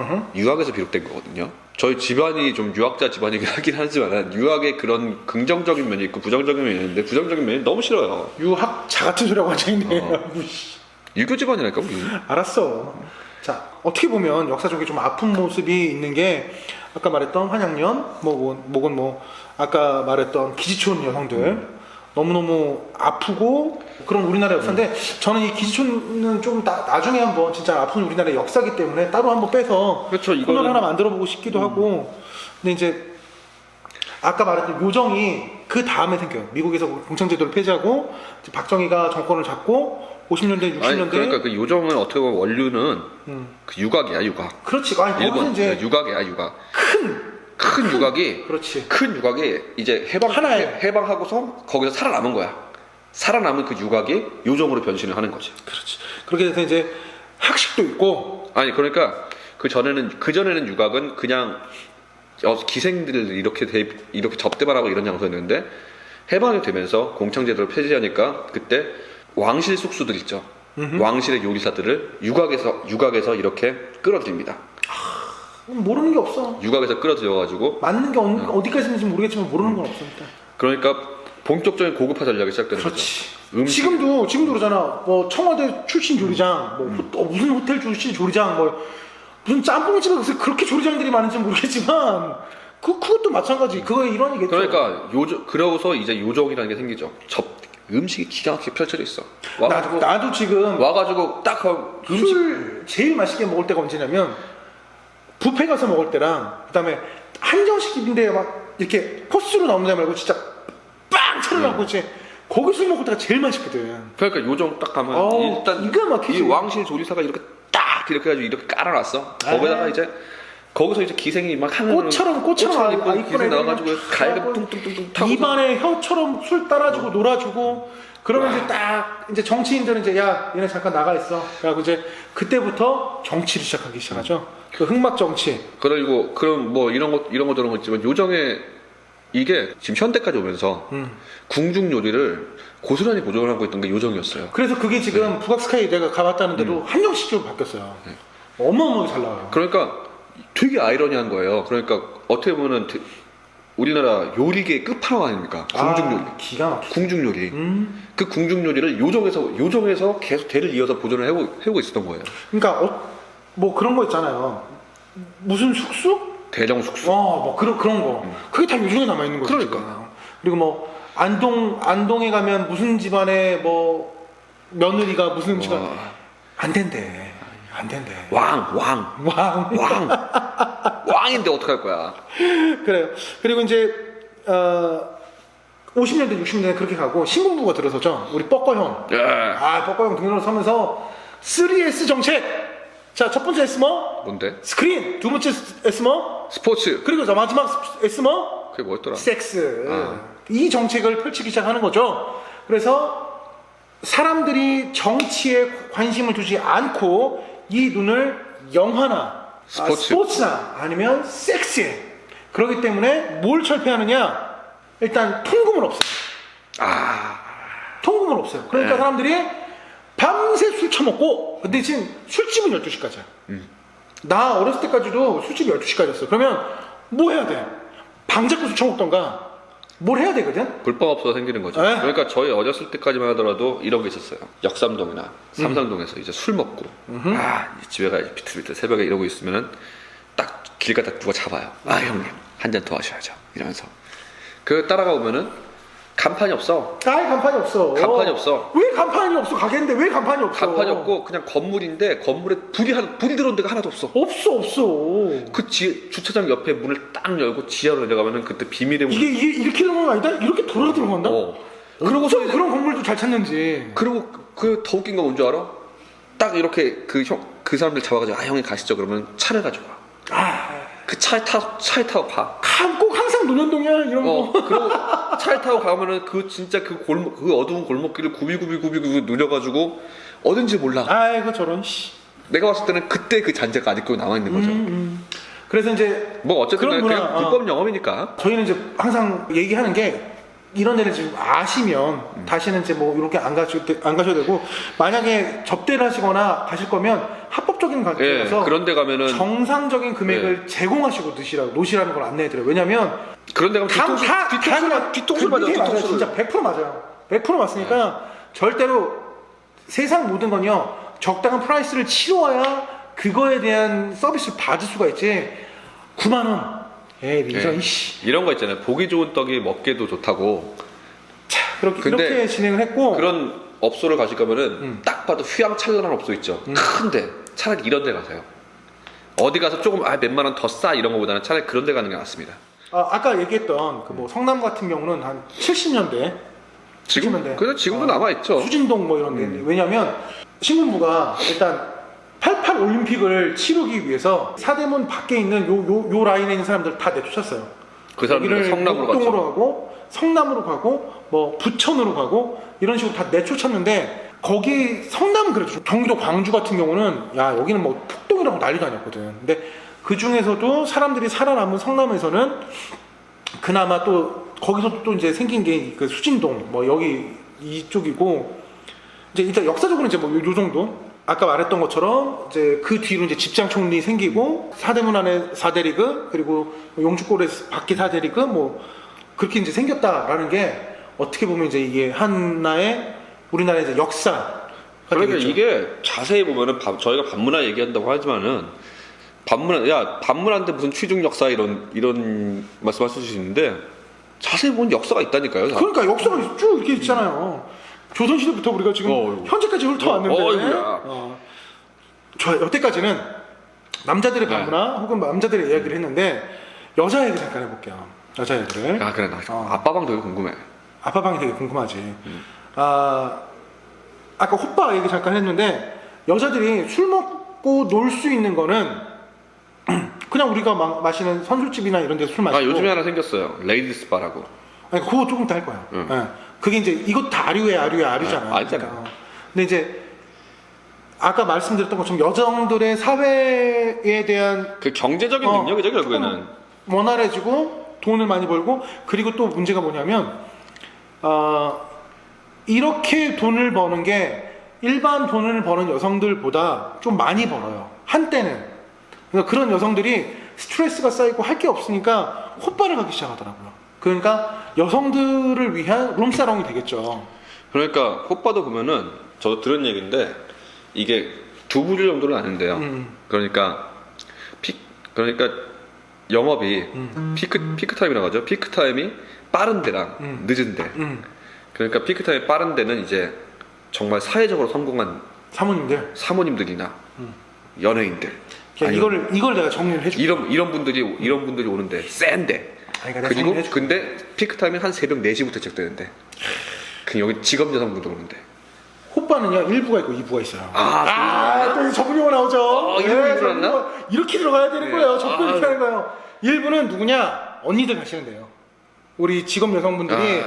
비롯된 거거든요. 저희 집안이 좀 유학자 집안이긴 하긴 하지만 유학의 그런 긍정적인 면이 있고 부정적인 면이 있는데 부정적인 면이 너무 싫어요. 유학자 같은 소리하고 앉아있네. 유교 집안이라니까 우리. 알았어. 자, 어떻게 보면 역사적인 좀 아픈 모습이 있는 게 아까 말했던 환양년, 아까 말했던 기지촌 여성들 너무너무 아프고 그런 우리나라 역사인데 저는 이 기지촌은 좀 나중에 한번 진짜 아픈 우리나라의 역사기 때문에 따로 한번 빼서 그렇죠, 코너를 하나 만들어보고 싶기도 하고 근데 이제 아까 말했던 요정이 그 다음에 생겨요. 미국에서 공천제도를 폐지하고 이제 박정희가 정권을 잡고 50년대, 60년대. 아니, 그러니까 그 요정은 어떻게 보면 원류는 그 유곽이야, 유곽. 그렇지. 아니, 거기서 일본 이제 유곽이야, 유곽. 큰 유곽이 그렇지. 큰 유곽이 이제 하나에. 해방하고서 거기서 살아남은 거야. 살아남은 그 유곽이 요정으로 변신을 하는 거지. 그렇지. 그렇게 돼서 이제 학식도 있고. 아니 그러니까 그 전에는 유곽은 그냥 기생들을 이렇게 접대만 하고 이런 장소였는데 해방이 되면서 공창제도를 폐지하니까 그때 왕실 숙수들 있죠. 왕실의 요리사들을 유곽에서 이렇게 끌어들입니다. 모르는 게 없어. 유곽에서 끌어들여가지고 맞는 게 어디까지인지 모르겠지만 모르는 건 없어 일단. 그러니까 본격적인 고급화 전략이 시작되는 그렇지. 거죠. 지금도 그러잖아. 뭐 청와대 출신 조리장, 뭐 무슨 호텔 출신 조리장, 뭐 무슨 짬뽕집에 가서 그렇게 조리장들이 많은지는 모르겠지만 그것도 마찬가지. 그거의 일환이겠죠. 그러니까 그러고서 이제 요정이라는 게 생기죠. 음식이 기가 막히게 펼쳐져 있어. 나도 지금 와가지고 딱 술 제일 맛있게 먹을 때가 언제냐면 뷔페 가서 먹을 때랑 그다음에 한정식인데 막 이렇게 코스로 나오는 데 말고 진짜 빵 차려놓고 이제 거기 술 먹을 때가 제일 맛있거든. 그러니까 요정 딱 가면 일단 기가 막히지. 이 왕실 조리사가 이렇게 딱 이렇게 해가지고 이렇게 깔아놨어. 거기다가 이제 거기서 이제 기생이 막 하는 꽃처럼 이쁜 기생 나와가지고 갈비 뚱뚱뚱뚱 타고 입안에 혀처럼 술 따라주고 놀아주고 그러면 이제 딱 이제 정치인들은 이제 야 얘네 잠깐 나가 있어. 그래갖고 이제 그때부터 정치를 시작하기 시작하죠. 그 흑막 정치. 그리고 그럼 뭐 이런 거 저런 거 있지만 요정의 이게 지금 현대까지 오면서 궁중 요리를 고스란히 보존을 하고 있던 게 요정이었어요. 그래서 그게 지금 북악스카이 내가 가봤다는데도 한정식으로 바뀌었어요. 어마어마하게 잘 나와요. 그러니까 되게 아이러니한 거예요. 그러니까 어떻게 보면은 우리나라 요리계의 끝판왕 아닙니까? 궁중 요리. 기가 막히죠. 궁중 요리. 그 궁중 요리를 요정에서 계속 대를 이어서 보존을 해오고 있었던 거예요. 그러니까 뭐 그런 거 있잖아요. 무슨 숙수? 대령 숙수. 뭐 그런 거. 그게 다 요즘에 남아 있는 거죠. 그러니까. 지금. 그리고 뭐 안동에 가면 무슨 집안에 뭐 며느리가 무슨 집안 안 된대. 왕인데 어떡할 거야. 그래요. 그리고 이제 50년대 60년대 그렇게 가고 신군부가 들어서죠. 우리 뻐꺼형. 예. 뻐꺼형 등으로 서면서 3S 정책. 자, 첫 번째 S 뭐? 뭔데? 스크린. 두 번째 S 뭐? 스포츠. 그리고 마지막 S 뭐? 그게 뭐였더라? 섹스. 이 정책을 펼치기 시작하는 거죠. 그래서 사람들이 정치에 관심을 두지 않고 이 눈을 영화나 스포츠나 아니면 섹스에. 그렇기 때문에 뭘 철폐하느냐? 일단 통금을 없애요. 통금을 없애요. 그러니까 사람들이 밤새 술 처먹고, 근데 지금 술집은 12시까지야. 나 어렸을 때까지도 술집이 12시까지였어. 그러면 뭐 해야 돼? 방 잡고 술 처먹던가 뭘 해야 되거든? 불법 업소가 생기는 거죠. 네. 그러니까 저희 어렸을 때까지만 하더라도 이런 게 있었어요. 역삼동이나 삼성동에서 이제 술 먹고 집에 가 비틀비틀 새벽에 이러고 있으면은 딱 길 가다 누가 잡아요. 형님 한 잔 더 하셔야죠. 이러면서 그 따라가 보면은 간판이 없어. 간판이 없어. 간판이 없어. 왜 간판이 없어? 가게인데 왜 간판이 없어? 간판이 없고 그냥 건물인데 건물에 불이 들어온 데가 하나도 없어. 없어. 그 주차장 옆에 문을 딱 열고 지하로 내려가면은 그때 비밀의 문. 이게 이렇게 들어간 거 아니다? 이렇게 돌아 들어간다? 그러고서 그런 건물도 잘 찾는지. 그리고 그 더 웃긴 건 뭔 줄 알아? 딱 이렇게 그 사람들 잡아가지고 형이 가시죠 그러면 차를 가지고 와. 그 차에 타고 가. 꼭 항상 논현동이야 이런 거. 그리고 차를 타고 가면은 그 진짜 그 어두운 골목길을 구비구비 누려가지고 어딘지 몰라. 아이고 저런 씨. 내가 봤을 때는 그때 그 잔재가 아직도 남아 있는 거죠. 그래서 이제 뭐 어쨌든 그냥 불법 영업이니까. 저희는 이제 항상 얘기하는 게 이런 데를 지금 아시면 다시는 이제 뭐 이렇게 안 가셔도 되고 만약에 접대를 하시거나 가실 거면 합법적인 가격에서 그런 데 가면은 정상적인 금액을 제공하시고 노시라는 걸 안내해드려요. 왜냐면 그런 데 가면 뒤통수 맞아요. 진짜 100% 맞아요. 100% 맞으니까 절대로 세상 모든 건요 적당한 프라이스를 치러야 그거에 대한 서비스를 받을 수가 있지. 9만 원. 이런 거 있잖아요. 보기 좋은 떡이 먹기도 좋다고. 이렇게 진행을 했고 그런 업소를 가실 거면은 딱 봐도 휘황찬란한 업소 있죠. 큰데 차라리 이런 데 가세요. 어디 가서 조금 몇만 원 더 싸 이런 거보다는 차라리 그런 데 가는 게 낫습니다. 아까 얘기했던 그 뭐 성남 같은 경우는 한 70년대 지금 그래도 지금도 남아 있죠. 수진동 뭐 이런 데. 왜냐면 신군부가 일단 88 올림픽을 치르기 위해서 사대문 밖에 있는 요 라인에 있는 사람들 다 내쫓았어요. 그 사람들은 성남으로 목동으로 갔죠. 가고 성남으로 가고 뭐 부천으로 가고 이런 식으로 다 내쫓았는데 거기 성남은 그렇죠. 경기도 광주 같은 경우는 야 여기는 뭐 폭동이라고 난리가 아니었거든. 근데 그 중에서도 사람들이 살아남은 성남에서는 그나마 또 거기서 또 이제 생긴 게 그 수진동 뭐 여기 이쪽이고 이제 일단 역사적으로 이제 뭐 요 정도. 아까 말했던 것처럼 이제 그 뒤로 이제 집장총리 생기고 사대문 안에 4대 리그 그리고 용주골에 밖에 4대 리그 뭐 그렇게 이제 생겼다라는 게 어떻게 보면 이제 이게 하나의 우리나라의 이제 역사. 그러니까 이게 자세히 보면은 저희가 반문화 얘기한다고 하지만은 반문화인데 무슨 취중 역사 이런 말씀하실 수 있는데 자세히 보면 역사가 있다니까요. 그러니까 역사가 쭉 이렇게 있잖아요. 조선시대부터 우리가 지금 현재까지 훑어왔는데 저 여태까지는 남자들의 반문화 혹은 남자들의 이야기를 했는데 여자 얘기 잠깐 해볼게요. 여자 얘기를. 아 그래 나 아빠방 되게 궁금해. 아빠방이 되게 궁금하지. 아까 호빠 얘기 잠깐 했는데 여자들이 술 먹고 놀 수 있는 거는 그냥 우리가 마시는 선술집이나 이런 데서 술 마시고. 요즘에 하나 생겼어요. 레이디스 바라고. 아니 그거 조금 더 할 거야. 네. 그게 이제 이것도 아류잖아. 알잖아. 근데 이제 아까 말씀드렸던 것처럼 여성들의 사회에 대한 그 경제적인 능력이죠 결국에는. 원활해지고 돈을 많이 벌고 그리고 또 문제가 뭐냐면 이렇게 돈을 버는 게 일반 돈을 버는 여성들보다 좀 많이 벌어요. 한때는. 그러니까 그런 여성들이 스트레스가 쌓이고 할 게 없으니까 호빠를 가기 시작하더라고요. 그러니까 여성들을 위한 룸사롱이 되겠죠. 그러니까 호빠도 보면은 저도 들은 얘기인데 이게 두 부류 정도는 아닌데요. 그러니까 영업이 피크 타임이라고 하죠. 피크 타임이 빠른 데랑 늦은 데. 그러니까 피크 타임이 빠른 데는 이제 정말 사회적으로 성공한 사모님들이나 연예인들. 이걸 내가 정리를 해줄게. 이런 분들이 오는데 센데. 그리고 근데 피크 타임이 한 새벽 4시부터 시작되는데. 그 여기 직업 여성분들 오는데. 호빠는요 1부가 있고 2부가 있어요. 또 전문 용어 나오죠. 이렇게 들어갔나? 이렇게 들어가야 되는 거예요. 접근 이렇게 하는 거예요. 1부는 누구냐? 언니들 가시면 돼요. 우리 직업 여성분들이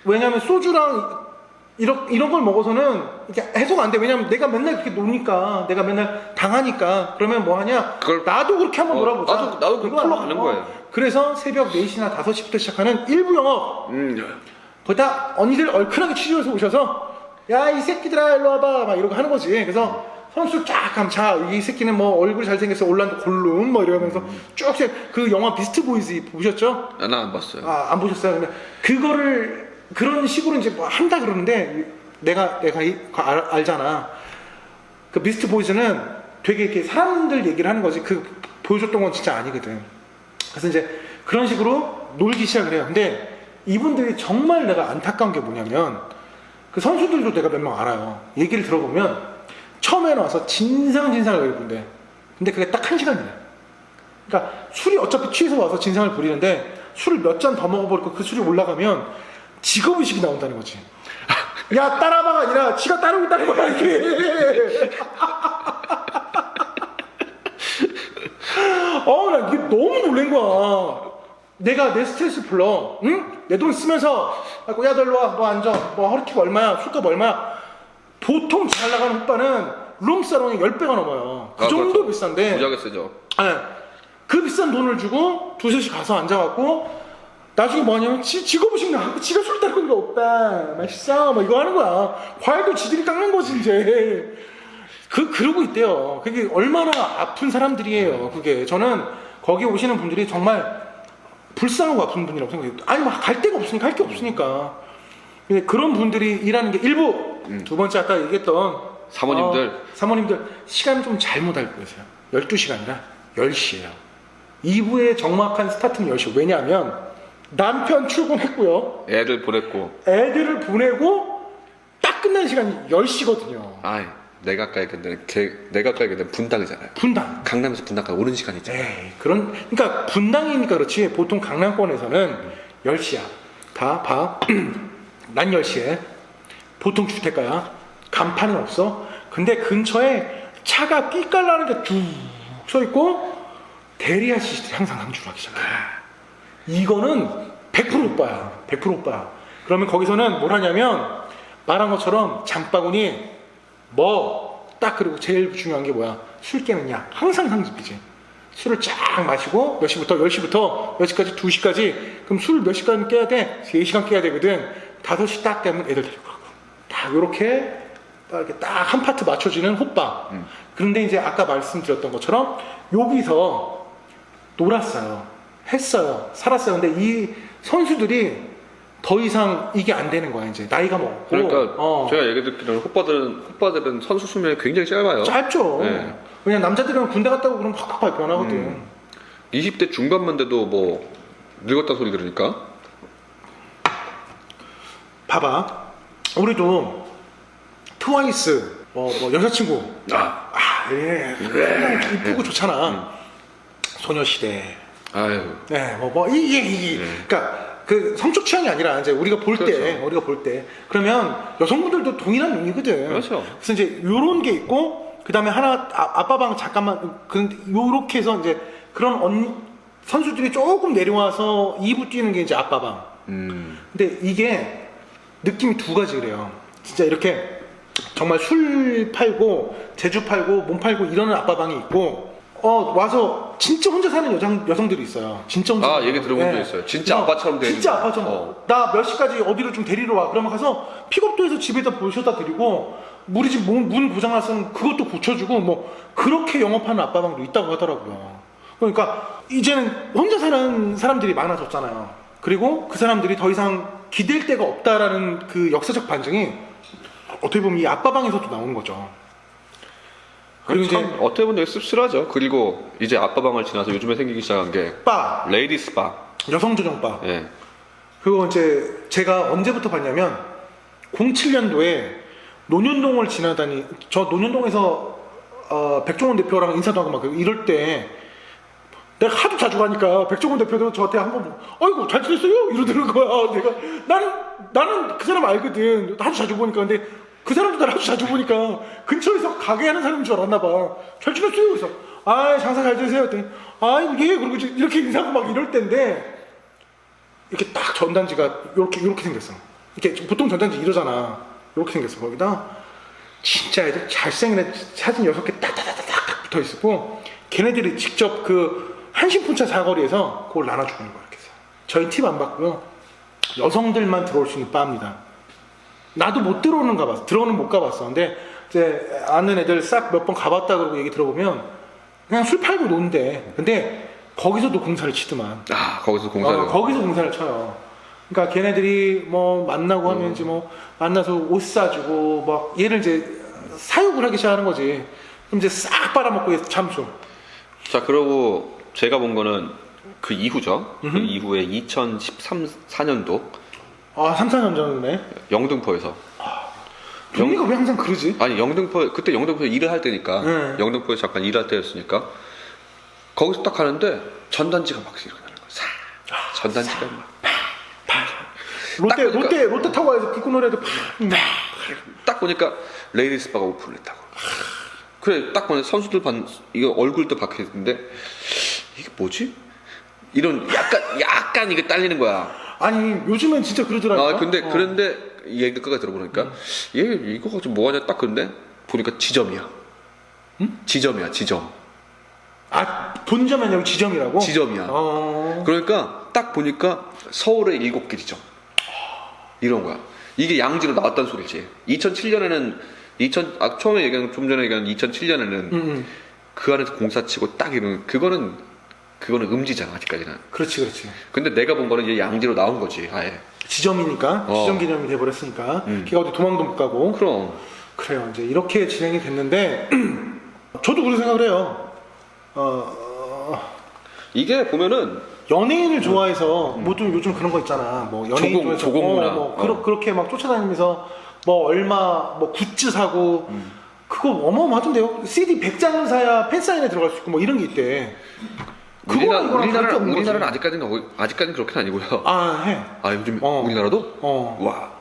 왜냐면 소주랑 이런 걸 먹어서는 이게 해소가 안 돼. 왜냐면 내가 맨날 그렇게 노니까, 내가 맨날 당하니까. 그러면 뭐 하냐? 나도 그렇게 한번 놀아보자. 나도 그걸 풀러 가는 거예요. 그래서 새벽 4시나 5시부터 시작하는 1부 영업. 거기다 언니들 얼큰하게 취조해서 오셔서 야 이 새끼들아 일로 와봐 막 이러고 하는 거지. 그래서 선수 쫙 하면 자 이 새끼는 뭐 얼굴이 잘생겨서 올란도 골룸 뭐 이러면서 쭉 그 영화 비스트 보이즈 보셨죠? 나 안 봤어요. 안 보셨어요? 근데 그거를 그런 식으로 이제 뭐 한다 그러는데 내가 알잖아. 그 비스트 보이즈는 되게 이렇게 사람들 얘기를 하는 거지. 그 보여줬던 건 진짜 아니거든. 그래서 이제 그런 식으로 놀기 시작을 해요. 근데 이분들이 정말 내가 안타까운 게 뭐냐면 그 선수들도 내가 몇 명 알아요. 얘기를 들어보면 처음에는 와서 진상을 부린대. 근데 그게 딱 1시간이래. 그러니까 술이 어차피 취해서 와서 진상을 부리는데 술을 몇 잔 더 먹어버리고 그 술이 올라가면 직업의식이 나온다는 거지. 야 따라봐가 아니라 지가 따르고 있다는 거야 이게. 나 이게 너무 놀란 거야. 내가 내 스트레스 풀러, 응? 내 돈 쓰면서 야 너 일로 와, 너 앉아, 뭐 허리킥 얼마야, 술값 얼마야. 보통 잘 나가는 오빠는 룸사롱이 10배가 넘어요. 그 정도 그렇죠. 비싼데 무지하게 쓰죠. 그 비싼 돈을 주고 2-3시 가서 앉아갖고 나중에 뭐하냐면 직업의식 나고 지가 술 따르는 거 오빠 맛있어 뭐 이거 하는 거야. 과일도 지들이 깎는 거지 이제. 그러고 있대요. 그게 얼마나 아픈 사람들이에요. 그게 저는 거기 오시는 분들이 정말 불쌍하고 아픈 분이라고 생각해요. 아니 막 갈 데가 없으니까 할 게 없으니까. 근데 그런 분들이 일하는 게 일부. 두 번째 아까 얘기했던 사모님들 시간 좀 잘못 알고 계세요. 12시가 아니라 10시예요 2부의 정확한 스타트는 10시. 왜냐하면 남편 출근했고요, 애들 보냈고 애들을 보내고 딱 끝나는 시간이 10시거든요. 내가 깔게 된 분당이잖아요. 분당. 강남에서 분당까지 오는 시간이 있잖아요. 에이, 그러니까 분당이니까 그렇지. 보통 강남권에서는 10시야. 다 봐. 난 10시에 보통 주택가야. 간판은 없어. 근데 근처에 차가 끼깔나는 게 쭉 서 있고 대리 아저씨들이 항상 강주를 하기 시작해. 이거는 100% 오빠야. 100% 오빠야. 그러면 거기서는 뭘 하냐면 말한 것처럼 장바구니 딱 그리고 제일 중요한 게 뭐야? 술 깨느냐? 항상 상집이지. 술을 쫙 마시고 몇 시부터 10시부터 몇 시까지 2시까지 그럼 술 몇 시간 깨야 돼? 3시간 깨야 되거든. 5시 딱 되면 애들 데리고 가고 딱 요렇게 딱 이렇게 딱 한 파트 맞춰지는 호빠. 그런데 이제 아까 말씀드렸던 것처럼 여기서 놀았어요. 했어요. 살았어요. 근데 이 선수들이 더 이상 이게 안 되는 거야. 이제 나이가 먹고. 그러니까 제가 얘기 듣기로는 호빠들은 선수 수명이 굉장히 짧아요. 짧죠. 네. 왜냐면 남자들은 군대 갔다 오고 그러면 팍팍 변하거든. 20대 중반만 돼도 뭐 늙었다 소리 들으니까. 봐봐. 우리도 트와이스 뭐 여자친구 예. 이쁘고 좋잖아. 소녀시대. 아유. 네, 이게 그러니까 그 성적 취향이 아니라 이제 우리가 볼 때, 그렇죠. 그러면 여성분들도 동일한 눈이거든. 그렇죠. 그래서 이제 요런 게 있고 그 다음에 하나 아빠방 잠깐만 요렇게 해서 이제 그런 선수들이 조금 내려와서 2부 뛰는 게 이제 아빠방. 근데 이게 느낌이 두 가지 그래요. 진짜 이렇게 정말 술 팔고 제주 팔고 몸 팔고 이러는 아빠방이 있고 와서 진짜 혼자 사는 여성들이 있어요. 진짜 혼자. 아, 얘기 들어본 적 있어요. 진짜 아빠처럼 되는. 진짜 아빠처럼. 나 몇 시까지 어디로 좀 데리러 와. 그러면 가서 픽업도 해서 집에다 모셔다 드리고 우리 집 문 고장났으면 그것도 고쳐주고 뭐 그렇게 영업하는 아빠방도 있다고 하더라고요. 그러니까 이제는 혼자 사는 사람들이 많아졌잖아요. 그리고 그 사람들이 더 이상 기댈 데가 없다라는 그 역사적 반증이 어떻게 보면 이 아빠방에서도 나오는 거죠. 그리고 이제 어떻게 보면 되게 씁쓸하죠. 그리고 이제 아빠방을 지나서 요즘에 생기기 시작한 게 바, 레이디스 바. 여성 조정 바. 예. 그거 이제 제가 언제부터 봤냐면 07년도에 논현동을 저 논현동에서 백종원 대표랑 인사도 하고 막 이럴 때 내가 하도 자주 가니까 백종원 대표도 저한테 한번 아이고 잘 지냈어요? 이러더라는 거야. 나는 그 사람 알거든. 하도 자주 보니까. 근데 그 사람도 나를 아주 자주 보니까 근처에서 가게 하는 사람인 줄 알았나 봐. 잘 지냈어요? 그래서 장사 잘 되세요? 했더니 아이고 예. 그리고 이렇게 인사하고 막 이럴 때인데 이렇게 딱 전단지가 이렇게 생겼어. 이렇게 보통 전단지 이러잖아. 이렇게 생겼어. 거기다 진짜 애들 잘생긴 애 사진 6개 딱딱딱딱 붙어 있었고 걔네들이 직접 그 한신분차 사거리에서 그걸 나눠주는 거야. 이렇게 해서. 저희 팁 안 받고요. 여성들만 들어올 수 있는 바입니다. 나도 못 들어오는 가봤어. 들어오는 못 가봤어. 근데 이제 아는 애들 싹 몇 번 가봤다 그러고 얘기 들어보면 그냥 술 팔고 논대. 근데 거기서도 공사를 치더만. 거기서 공사를. 거기서 공사를 쳐요. 그러니까 걔네들이 뭐 만나고 하면 이제 뭐 만나서 옷 사주고 막 얘를 이제 사육을 하기 시작하는 거지. 그럼 이제 싹 빨아먹고 잠수. 자, 그러고 제가 본 거는 그 이후죠. 그 이후에 2013-14년도 3, 4년 전이네. 영등포에서. 동네가 왜 항상 그러지? 아니 그때 영등포에서 일을 할 때니까. 영등포에서 잠깐 일할 때였으니까 거기서 딱 가는데 전단지가 막 이렇게 나는 거야. 전단지가 막. 롯데타워에서 불꽃노래도 딱 보니까 레이디스 바가 오픈을 했다고. 그래, 딱 보니 선수들 이거 얼굴도 박혀있는데 이게 뭐지? 이런 약간 이게 딸리는 거야. 아니 요즘엔 진짜 그러더라고요. 그런데 이 얘기 끝까지 들어보니까 얘 이거 가지고 뭐하냐 딱 그런데 보니까 지점이야. 응? 지점. 본점이 아니고 지점이라고? 지점이야. 그러니까 딱 보니까 서울의 7개 지점. 이런 거야. 이게 양지로 나왔다는 소리지. 2007년에는 처음에 얘기한 좀 전에 얘기한 2007년에는 그 안에서 공사치고 딱 이런 그거는 음지잖아 아직까지는. 그렇지. 근데 내가 본 거는 이제 양지로 나온 거지 아예. 지점이니까 지점 개념이 돼버렸으니까 걔가 어디 도망도 못 가고. 그럼. 그래요. 이제 이렇게 진행이 됐는데 저도 그렇게 생각을 해요. 이게 보면은 연예인을 좋아해서 뭐좀 요즘 그런 거 있잖아. 뭐 연예인 좋아해서 조공문화. 그렇게 막 쫓아다니면서 뭐 얼마 뭐 굿즈 사고 그거 어마어마하던데요. CD 100장을 사야 팬사인회 들어갈 수 있고 뭐 이런 게 있대. 그거랑 이거랑 다를 게 없는 거지. 우리나라는 아직까지는 그렇게는 아니고요. 아, 해. 아 요즘 우리나라도? 와.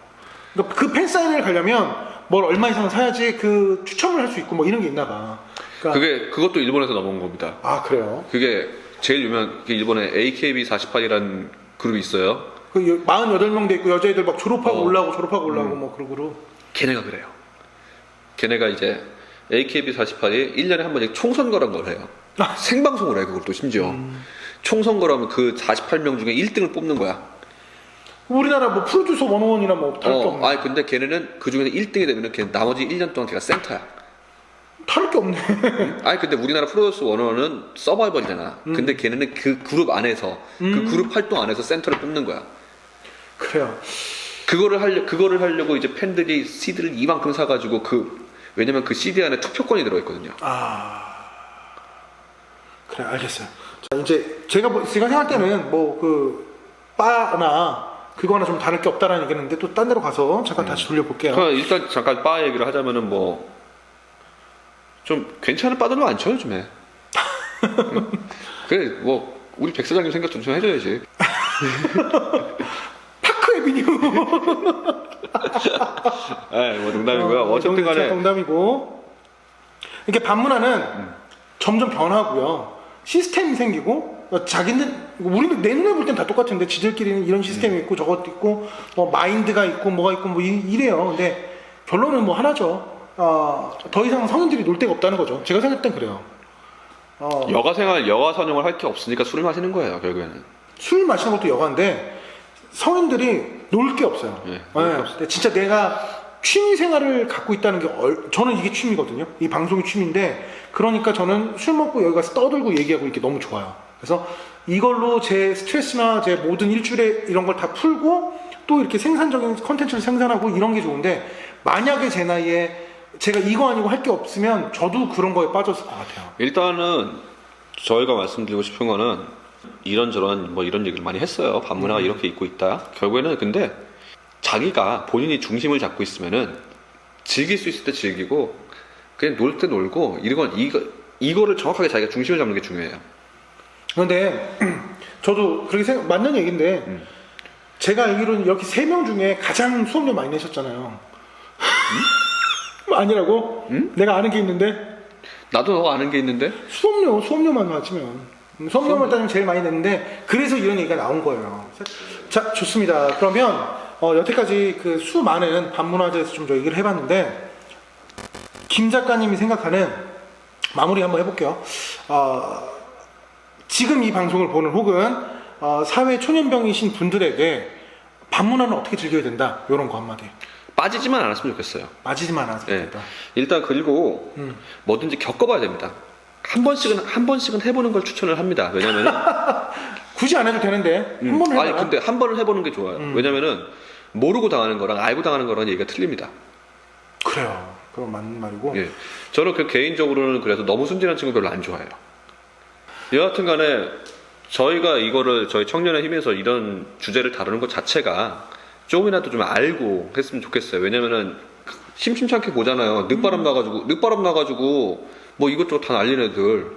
그러니까 그 팬사인회를 가려면 뭘 얼마 이상은 사야지 그 추첨을 할 수 있고 뭐 이런 게 있나 봐. 그러니까 그것도 일본에서 넘어온 겁니다. 아, 그래요? 그게 제일 유명한 게 일본에 AKB48이라는 그룹이 있어요. 그 48명도 있고 여자애들 막 졸업하고 올라오고 뭐 그런 그룹. 걔네가 그래요. 걔네가 이제 AKB48이 1년에 한 번씩 총선거란 걸 해요. 생방송을 해, 그것도 심지어. 총선거라면 그 48명 중에 1등을 뽑는 거야. 우리나라 뭐 프로듀서 101이나 뭐 다를 게 없네. 아니 근데 걔네는 그 중에서 1등이 되면은 걔 나머지 1년 동안 걔가 센터야. 다를 게 없네. 아니 근데 우리나라 프로듀스 101은 서바이벌이잖아. 근데 걔네는 그 그룹 안에서 그 그룹 활동 안에서 센터를 뽑는 거야. 그래요. 그거를 하려고 이제 팬들이 CD를 이만큼 사가지고 왜냐면 그 CD 안에 투표권이 들어있거든요. 그래, 알겠어요. 자, 이제 제가 생각할 때는 뭐 그 바나 그거나 좀 다를 게 없다라는 얘기했는데 또 딴 데로 가서 잠깐 다시 돌려볼게요. 그럼 일단 잠깐 바 얘기를 하자면은 뭐 좀 괜찮은 바들은 많죠 요즘에. 응? 그래 뭐 우리 백 사장님 생각 좀 해줘야지. 파크 에비뉴. 뭐 농담이고요. 어쨌든 간에 농담이고. 이렇게 반문화는 점점 변하고요. 시스템이 생기고 우리는 내 눈에 볼 땐 다 똑같은데 지들끼리는 이런 시스템이 있고 저것도 있고 뭐 마인드가 있고 뭐가 있고 뭐 이래요. 근데 결론은 뭐 하나죠. 더 이상 성인들이 놀 데가 없다는 거죠. 제가 생각할 땐 그래요. 여가 선용을 할 게 없으니까 술을 마시는 거예요 결국에는. 술 마시는 것도 여가인데 성인들이 놀 게 없어요. 네, 근데 진짜 내가 취미 생활을 갖고 있다는 게 저는 이게 취미거든요. 이 방송이 취미인데 그러니까 저는 술 먹고 여기 가서 떠들고 얘기하고 이렇게 너무 좋아요. 그래서 이걸로 제 스트레스나 제 모든 일주일에 이런 걸 다 풀고 또 이렇게 생산적인 컨텐츠를 생산하고 이런 게 좋은데 만약에 제 나이에 제가 이거 아니고 할 게 없으면 저도 그런 거에 빠졌을 것 같아요. 일단은 저희가 말씀드리고 싶은 거는 이런저런 뭐 이런 얘기를 많이 했어요. 반문화가 이렇게 있고 있다. 결국에는 근데 자기가 본인이 중심을 잡고 있으면은 즐길 수 있을 때 즐기고 그냥 놀 때 놀고 이거를 정확하게 자기가 중심을 잡는 게 중요해요. 그런데 저도 그렇게 맞는 얘기인데 제가 알기로는 이렇게 3명 중에 가장 수업료 많이 내셨잖아요. 아니라고? 내가 아는 게 있는데 나도 너 아는 게 있는데 수업료만 따지면 수업료만 따지면 제일 많이 냈는데 그래서 이런 얘기가 나온 거예요. 자, 좋습니다. 그러면 여태까지 그 수많은 반문화재에서 좀 저 얘기를 해봤는데 김 작가님이 생각하는 마무리 한번 해볼게요. 지금 이 방송을 보는 혹은 사회 초년병이신 분들에게 반문화는 어떻게 즐겨야 된다 이런 거 한마디. 빠지지만 않았으면 좋겠어요. 빠지지만 않았으면 좋겠다. 일단 그리고 뭐든지 겪어봐야 됩니다. 한 번씩은 해보는 걸 추천을 합니다. 왜냐면은 굳이 안 해도 되는데 한 번은 해봐. 아니 근데 한 번을 해보는 게 좋아요. 왜냐면은 모르고 당하는 거랑 알고 당하는 거랑 얘기가 틀립니다. 그래요. 그건 맞는 말이고. 예. 저는 개인적으로는 그래서 너무 순진한 친구 별로 안 좋아해요. 여하튼간에 저희가 이거를 저희 청년의 힘에서 이런 주제를 다루는 것 자체가 조금이라도 좀 알고 했으면 좋겠어요. 왜냐면은 심심찮게 보잖아요. 늦바람 나가지고 뭐 이것저것 다 날린 애들.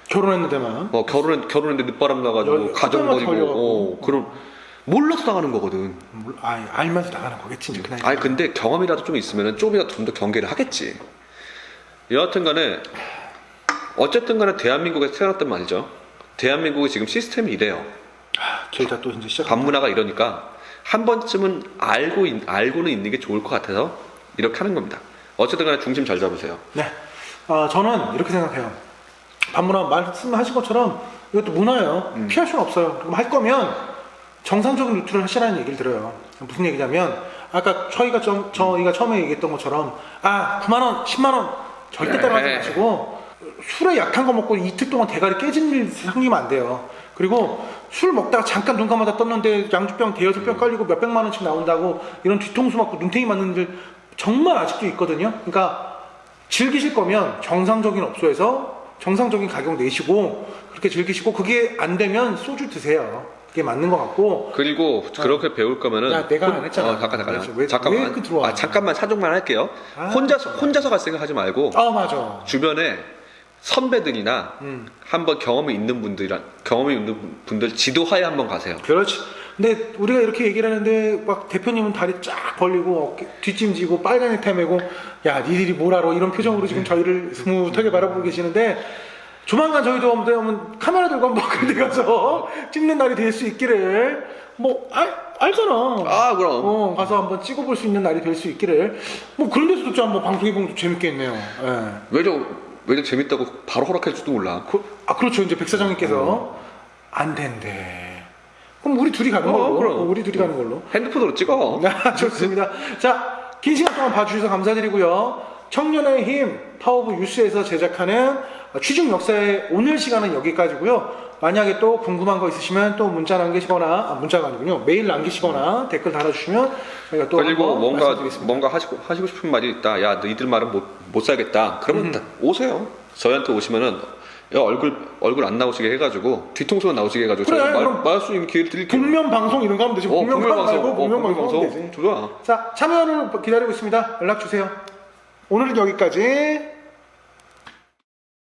결혼했는데만. 결혼했는데 늦바람 나가지고 가정 버리고 그럼 몰라서 당하는 거거든. 알면서 당하는 거겠지. 근데 경험이라도 좀 있으면은 조금이라도 좀 더 경계를 하겠지. 여하튼간에 어쨌든 간에 대한민국에서 태어났단 말이죠. 대한민국의 지금 시스템이 이래요. 저희가 또 이제 시작. 반문화가 이러니까 한 번쯤은 알고는 있는 게 좋을 것 같아서 이렇게 하는 겁니다. 어쨌든 간에 중심 잘 잡으세요. 네. 저는 이렇게 생각해요. 반문화 말씀하신 것처럼 이것도 문화예요. 피할 수는 없어요. 그럼 할 거면 정상적인 루트를 하시라는 얘기를 들어요. 무슨 얘기냐면 아까 저희가 처음에 얘기했던 것처럼 9만원, 10만원 절대 따라하지 마시고 술에 약한 거 먹고 이틀 동안 대가리 깨진 일 생기면 안 돼요. 그리고 술 먹다가 잠깐 눈 감았다 떴는데 양주병 대여섯 병 깔리고 몇백만 원씩 나온다고 이런 뒤통수 맞고 눈탱이 맞는 들 정말 아직도 있거든요. 그러니까 즐기실 거면 정상적인 업소에서 정상적인 가격 내시고 그렇게 즐기시고 그게 안 되면 소주 드세요. 게 맞는 것 같고. 그리고 그렇게 배울 거면은 야, 내가 안 했잖아. 잠깐만. 왜 잠깐만. 이렇게 들어와? 잠깐만 사족만 할게요. 혼자서 갈 생각하지 말고 맞아. 주변에 선배들이나 한번 경험이 있는 분들 지도하에 한번 가세요. 그렇지. 근데 우리가 이렇게 얘기를 하는데 막 대표님은 다리 쫙 벌리고 어깨 뒷짐지고 빨간 넥타이 메고 야 니들이 뭘 알아 이런 표정으로 지금 저희를 스무하게 바라보고 계시는데 조만간 저희도 한번 카메라 들고 한번 그런 데 가서 찍는 날이 될 수 있기를 뭐 알잖아. 그럼. 가서 한번 찍어볼 수 있는 날이 될 수 있기를 뭐 그런 데서도 좀 한번 방송해보면 좀 재밌겠네요. 왜 재밌다고 바로 허락할지도 몰라. 그렇죠. 이제 백 사장님께서 안 된대. 그럼 우리 둘이 가는 걸로. 그럼. 우리 둘이 가는 걸로. 핸드폰으로 찍어. 좋습니다. 자, 긴 시간 동안 봐주셔서 감사드리고요. 청년의 힘 타오브 유스에서 제작하는 취중 역사의 오늘 시간은 여기까지고요. 만약에 또 궁금한 거 있으시면 또 문자 남기시거나 문자가 아니군요. 메일 남기시거나 댓글 달아주시면 저희가 또 그리고 한번 말씀드리겠습니다. 뭔가 하시고 싶은 말이 있다. 야, 너희들 말은 못 살겠다. 그러면 오세요. 저희한테 오시면은 야, 얼굴 안 나오시게 해가지고 뒤통수만 나오시게 해가지고 그래, 저희가 그럼 말할 수 있는 기회를 드릴게요. 복면 방송 이런 거 하면 되지. 복면 말고 복면 방송 하면 되지. 좋아. 자, 참여를 기다리고 있습니다. 연락 주세요. 오늘은 여기까지.